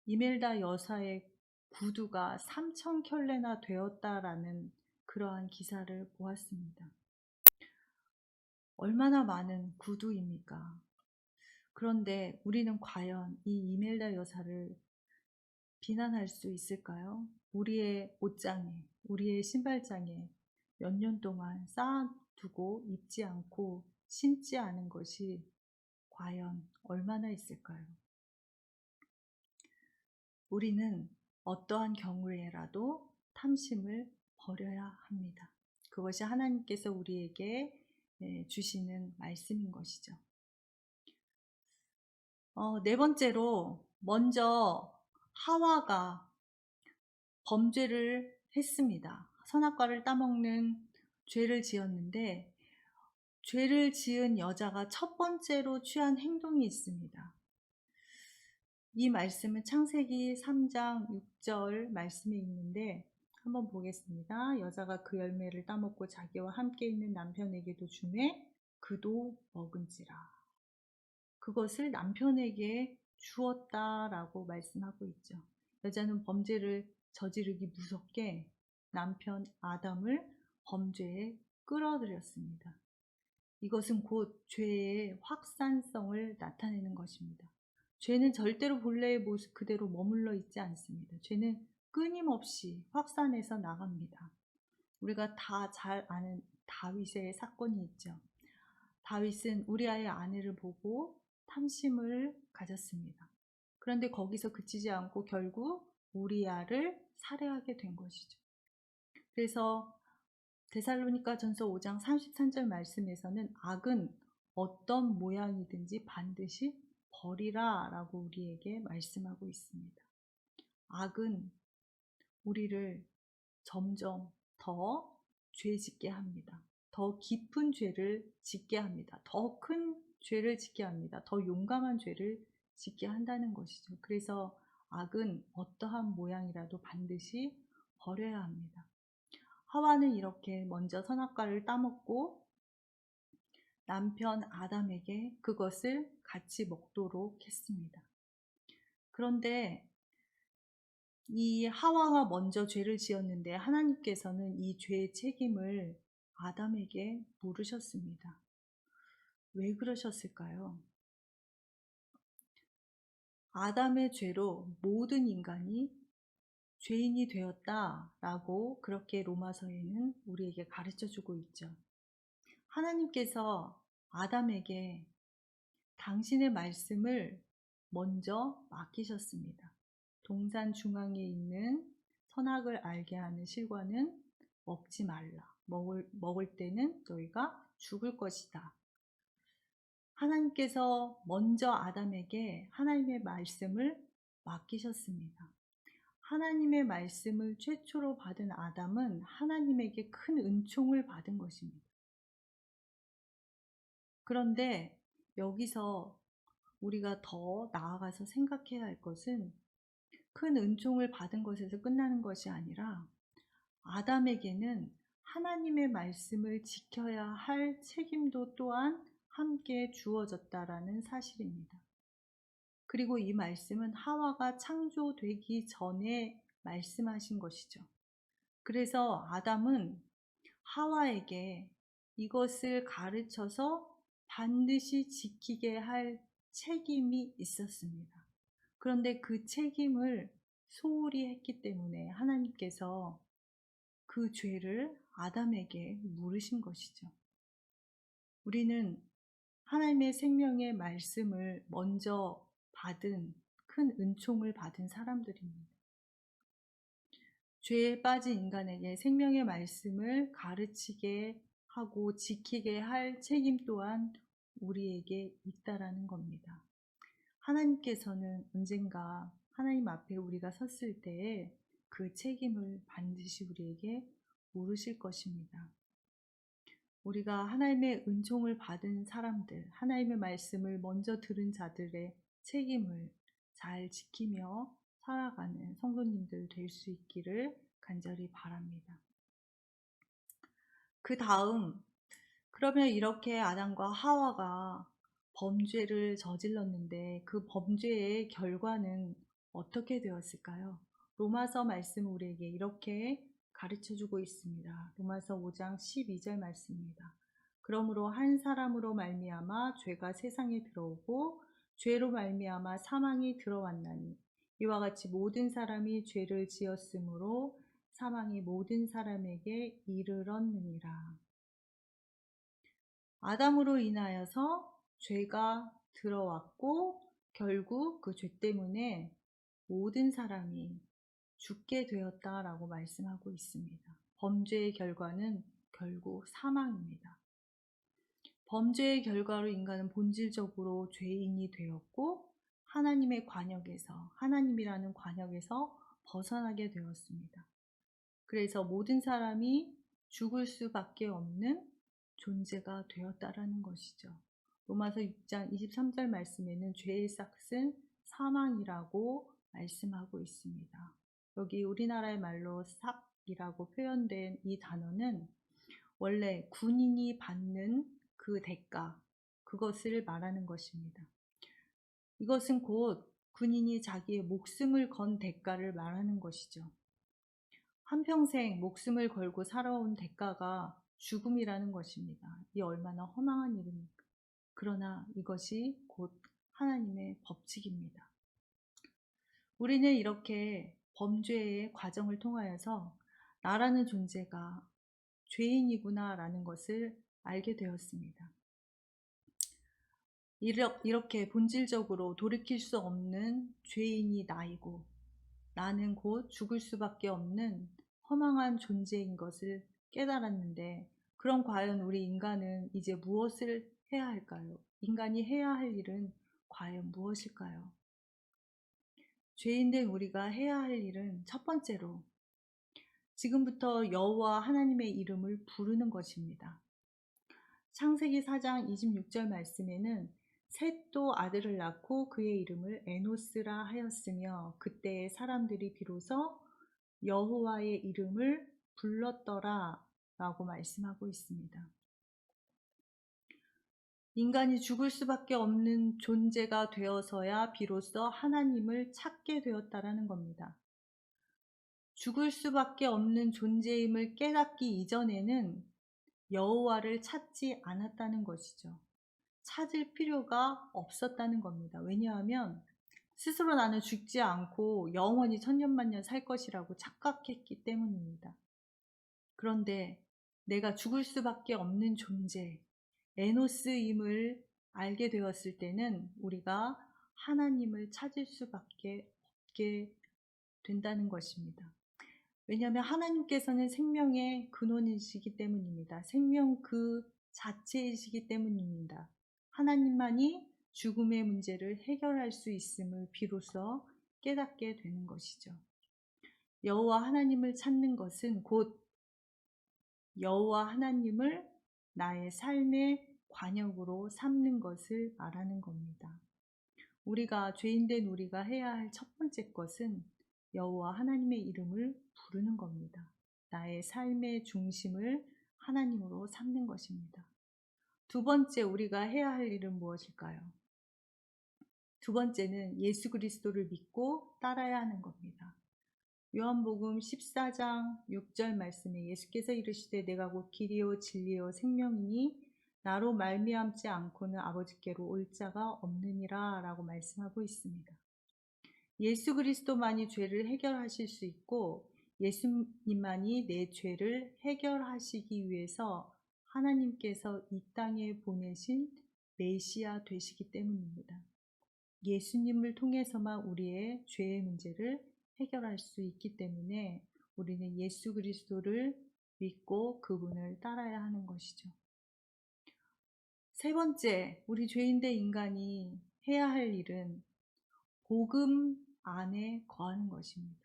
이멜다 여사의 구두가 3,000켤레나 되었다라는 그러한 기사를 보았습니다. 얼마나 많은 구두입니까? 그런데 우리는 과연 이 이멜다 여사를 비난할 수 있을까요? 우리의 옷장에, 우리의 신발장에 몇 년 동안 쌓아두고 입지 않고 신지 않은 것이 과연 얼마나 있을까요? 우리는 어떠한 경우에라도 탐심을 버려야 합니다. 그것이 하나님께서 우리에게 주시는 말씀인 것이죠. 네 번째로 먼저 하와가 범죄를 했습니다. 선악과를 따먹는 죄를 지었는데 죄를 지은 여자가 첫 번째로 취한 행동이 있습니다. 이 말씀은 창세기 3장 6절 말씀에 있는데 한번 보겠습니다. 여자가 그 열매를 따먹고 자기와 함께 있는 남편에게도 주매 그도 먹은지라. 그것을 남편에게 주었다라고 말씀하고 있죠. 여자는 범죄를 저지르기 무섭게 남편 아담을 범죄에 끌어들였습니다. 이것은 곧 죄의 확산성을 나타내는 것입니다. 죄는 절대로 본래의 모습 그대로 머물러 있지 않습니다. 죄는 끊임없이 확산해서 나갑니다. 우리가 다 잘 아는 다윗의 사건이 있죠. 다윗은 우리아의 아내를 보고 탐심을 가졌습니다. 그런데 거기서 그치지 않고 결국 우리아를 살해하게 된 것이죠. 그래서 데살로니가전서 5장 33절 말씀에서는 악은 어떤 모양이든지 반드시 버리라 라고 우리에게 말씀하고 있습니다. 악은 우리를 점점 더 죄 짓게 합니다. 더 깊은 죄를 짓게 합니다. 더 큰 죄를 짓게 합니다. 더 용감한 죄를 짓게 한다는 것이죠. 그래서 악은 어떠한 모양이라도 반드시 버려야 합니다. 하와는 이렇게 먼저 선악과를 따먹고 남편 아담에게 그것을 같이 먹도록 했습니다. 그런데 이 하와가 먼저 죄를 지었는데 하나님께서는 이 죄의 책임을 아담에게 물으셨습니다. 왜 그러셨을까요? 아담의 죄로 모든 인간이 죄인이 되었다라고 그렇게 로마서에는 우리에게 가르쳐 주고 있죠. 하나님께서 아담에게 당신의 말씀을 먼저 맡기셨습니다. 동산 중앙에 있는 선악을 알게 하는 실과는 먹지 말라. 먹을 때는 너희가 죽을 것이다. 하나님께서 먼저 아담에게 하나님의 말씀을 맡기셨습니다. 하나님의 말씀을 최초로 받은 아담은 하나님에게 큰 은총을 받은 것입니다. 그런데 여기서 우리가 더 나아가서 생각해야 할 것은 큰 은총을 받은 것에서 끝나는 것이 아니라 아담에게는 하나님의 말씀을 지켜야 할 책임도 또한 함께 주어졌다라는 사실입니다. 그리고 이 말씀은 하와가 창조되기 전에 말씀하신 것이죠. 그래서 아담은 하와에게 이것을 가르쳐서 반드시 지키게 할 책임이 있었습니다. 그런데 그 책임을 소홀히 했기 때문에 하나님께서 그 죄를 아담에게 물으신 것이죠. 우리는 하나님의 생명의 말씀을 먼저 받은 큰 은총을 받은 사람들입니다. 죄에 빠진 인간에게 생명의 말씀을 가르치게 하고 지키게 할 책임 또한 우리에게 있다라는 겁니다. 하나님께서는 언젠가 하나님 앞에 우리가 섰을 때에 그 책임을 반드시 우리에게 물으실 것입니다. 우리가 하나님의 은총을 받은 사람들, 하나님의 말씀을 먼저 들은 자들의 책임을 잘 지키며 살아가는 성도님들 될 수 있기를 간절히 바랍니다. 그 다음, 그러면 이렇게 아담과 하와가 범죄를 저질렀는데 그 범죄의 결과는 어떻게 되었을까요? 로마서 말씀 우리에게 이렇게 가르쳐주고 있습니다. 로마서 5장 12절 말씀입니다. 그러므로 한 사람으로 말미암아 죄가 세상에 들어오고 죄로 말미암아 사망이 들어왔나니 이와 같이 모든 사람이 죄를 지었으므로 사망이 모든 사람에게 이르렀느니라. 아담으로 인하여서 죄가 들어왔고 결국 그 죄 때문에 모든 사람이 죽게 되었다라고 말씀하고 있습니다. 범죄의 결과는 결국 사망입니다. 범죄의 결과로 인간은 본질적으로 죄인이 되었고 하나님의 관역에서, 하나님이라는 관역에서 벗어나게 되었습니다. 그래서 모든 사람이 죽을 수밖에 없는 존재가 되었다라는 것이죠. 로마서 6장 23절 말씀에는 죄의 삭은 사망이라고 말씀하고 있습니다. 여기 우리나라의 말로 삭이라고 표현된 이 단어는 원래 군인이 받는 그 대가, 그것을 말하는 것입니다. 이것은 곧 군인이 자기의 목숨을 건 대가를 말하는 것이죠. 한평생 목숨을 걸고 살아온 대가가 죽음이라는 것입니다. 이 얼마나 허망한 일입니까? 그러나 이것이 곧 하나님의 법칙입니다. 우리는 이렇게 범죄의 과정을 통하여서 나라는 존재가 죄인이구나 라는 것을 알게 되었습니다. 이렇게 본질적으로 돌이킬 수 없는 죄인이 나이고 나는 곧 죽을 수밖에 없는 허망한 존재인 것을 깨달았는데, 그럼 과연 우리 인간은 이제 무엇을 해야 할까요? 인간이 해야 할 일은 과연 무엇일까요? 죄인된 우리가 해야 할 일은 첫 번째로 지금부터 여호와 하나님의 이름을 부르는 것입니다. 창세기 4장 26절 말씀에는 셋도 아들을 낳고 그의 이름을 에노스라 하였으며 그때의 사람들이 비로소 여호와의 이름을 불렀더라 라고 말씀하고 있습니다. 인간이 죽을 수밖에 없는 존재가 되어서야 비로소 하나님을 찾게 되었다라는 겁니다. 죽을 수밖에 없는 존재임을 깨닫기 이전에는 여호와를 찾지 않았다는 것이죠. 찾을 필요가 없었다는 겁니다. 왜냐하면 스스로 나는 죽지 않고 영원히 천년만년 살 것이라고 착각했기 때문입니다. 그런데 내가 죽을 수밖에 없는 존재, 에노스임을 알게 되었을 때는 우리가 하나님을 찾을 수밖에 없게 된다는 것입니다. 왜냐하면 하나님께서는 생명의 근원이시기 때문입니다. 생명 그 자체이시기 때문입니다. 하나님만이 죽음의 문제를 해결할 수 있음을 비로소 깨닫게 되는 것이죠. 여호와 하나님을 찾는 것은 곧 여호와 하나님을 나의 삶의 관역으로 삼는 것을 말하는 겁니다. 우리가 죄인된 우리가 해야 할 첫 번째 것은 여호와 하나님의 이름을 부르는 겁니다. 나의 삶의 중심을 하나님으로 삼는 것입니다. 두 번째 우리가 해야 할 일은 무엇일까요? 두 번째는 예수 그리스도를 믿고 따라야 하는 겁니다. 요한복음 14장 6절 말씀에 예수께서 이르시되 내가 곧 길이요 진리요 생명이니 나로 말미암지 않고는 아버지께로 올 자가 없느니라 라고 말씀하고 있습니다. 예수 그리스도만이 죄를 해결하실 수 있고 예수님만이 내 죄를 해결하시기 위해서 하나님께서 이 땅에 보내신 메시아 되시기 때문입니다. 예수님을 통해서만 우리의 죄의 문제를 해결할 수 있기 때문에 우리는 예수 그리스도를 믿고 그분을 따라야 하는 것이죠. 세 번째, 우리 죄인된 인간이 해야 할 일은 복음 안에 거하는 것입니다.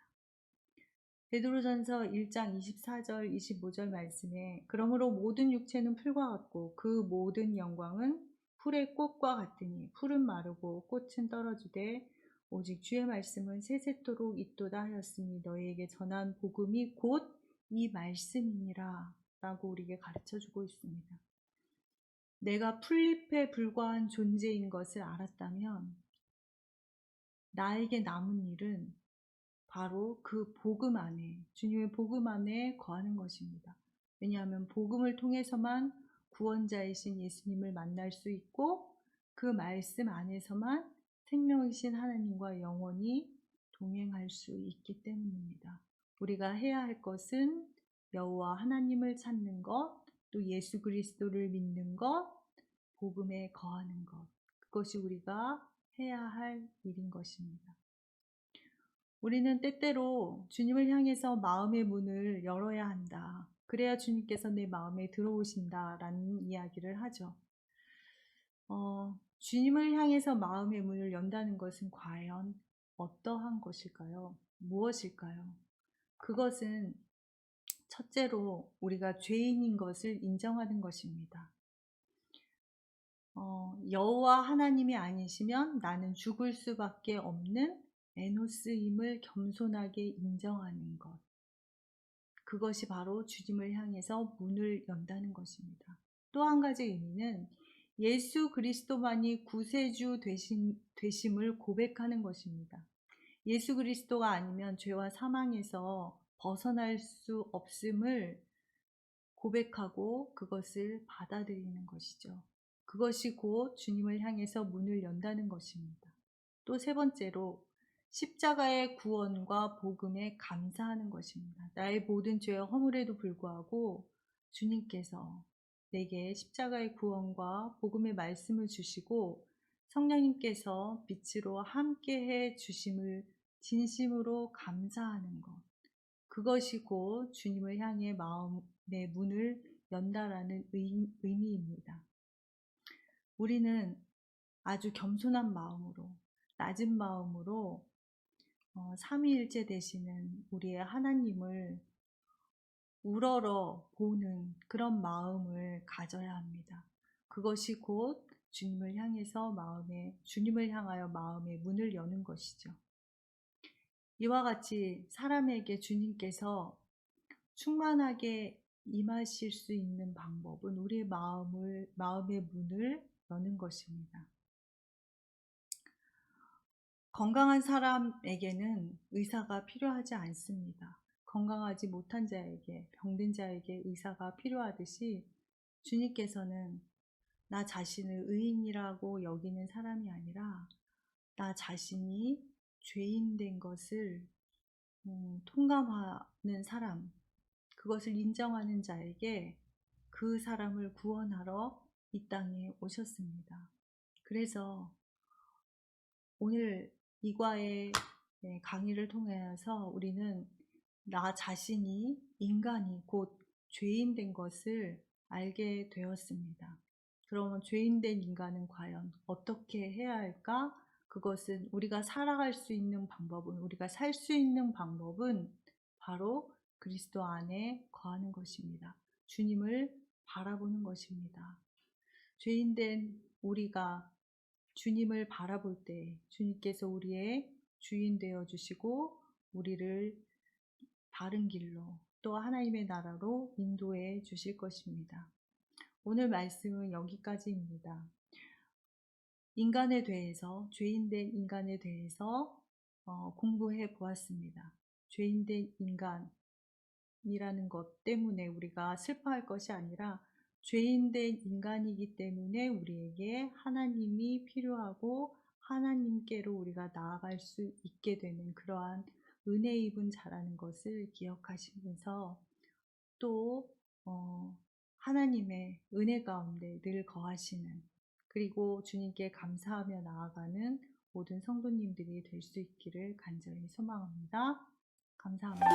베드로전서 1장 24절 25절 말씀에 그러므로 모든 육체는 풀과 같고 그 모든 영광은 풀의 꽃과 같으니 풀은 마르고 꽃은 떨어지되 오직 주의 말씀은 세세토록 있도다 하였으니 너희에게 전한 복음이 곧 이 말씀이니라 라고 우리에게 가르쳐주고 있습니다. 내가 풀잎에 불과한 존재인 것을 알았다면 나에게 남은 일은 바로 그 복음 안에, 주님의 복음 안에 거하는 것입니다. 왜냐하면 복음을 통해서만 구원자이신 예수님을 만날 수 있고 그 말씀 안에서만 생명이신 하나님과 영원히 동행할 수 있기 때문입니다. 우리가 해야 할 것은 여호와 하나님을 찾는 것, 또 예수 그리스도를 믿는 것, 복음에 거하는 것, 그것이 우리가 해야 할 일인 것입니다. 우리는 때때로 주님을 향해서 마음의 문을 열어야 한다. 그래야 주님께서 내 마음에 들어오신다 라는 이야기를 하죠. 주님을 향해서 마음의 문을 연다는 것은 과연 어떠한 것일까요? 무엇일까요? 그것은 첫째로 우리가 죄인인 것을 인정하는 것입니다. 여호와 하나님이 아니시면 나는 죽을 수밖에 없는 에노스임을 겸손하게 인정하는 것. 그것이 바로 주님을 향해서 문을 연다는 것입니다. 또 한 가지 의미는 예수 그리스도만이 구세주 되심을 고백하는 것입니다. 예수 그리스도가 아니면 죄와 사망에서 벗어날 수 없음을 고백하고 그것을 받아들이는 것이죠. 그것이 곧 주님을 향해서 문을 연다는 것입니다. 또 세 번째로 십자가의 구원과 복음에 감사하는 것입니다. 나의 모든 죄와 허물에도 불구하고 주님께서 내게 십자가의 구원과 복음의 말씀을 주시고 성령님께서 빛으로 함께해 주심을 진심으로 감사하는 것. 그것이 곧 주님을 향해 마음의 문을 연다라는 의미입니다. 우리는 아주 겸손한 마음으로, 낮은 마음으로 삼위일체 되시는 우리의 하나님을 우러러 보는 그런 마음을 가져야 합니다. 그것이 곧 주님을 향하여 마음의 문을 여는 것이죠. 이와 같이 사람에게 주님께서 충만하게 임하실 수 있는 방법은 우리의 마음의 문을 여는 것입니다. 건강한 사람에게는 의사가 필요하지 않습니다. 건강하지 못한 자에게, 병든 자에게 의사가 필요하듯이 주님께서는 나 자신을 의인이라고 여기는 사람이 아니라 나 자신이 죄인 된 것을 통감하는 사람, 그것을 인정하는 자에게 그 사람을 구원하러 이 땅에 오셨습니다. 그래서 오늘 이과의 강의를 통해서 우리는 나 자신이 인간이 곧 죄인 된 것을 알게 되었습니다. 그러면 죄인 된 인간은 과연 어떻게 해야 할까? 그것은 우리가 살아갈 수 있는 방법은, 우리가 살 수 있는 방법은 바로 그리스도 안에 거하는 것입니다. 주님을 바라보는 것입니다. 죄인 된 우리가 주님을 바라볼 때 주님께서 우리의 주인 되어 주시고 우리를 바른 길로 또 하나님의 나라로 인도해 주실 것입니다. 오늘 말씀은 여기까지입니다. 인간에 대해서, 죄인된 인간에 대해서 공부해 보았습니다. 죄인된 인간이라는 것 때문에 우리가 슬퍼할 것이 아니라 죄인된 인간이기 때문에 우리에게 하나님이 필요하고 하나님께로 우리가 나아갈 수 있게 되는 그러한 은혜 입은 자라는 것을 기억하시면서 또 하나님의 은혜 가운데 늘 거하시는, 그리고 주님께 감사하며 나아가는 모든 성도님들이 될 수 있기를 간절히 소망합니다. 감사합니다.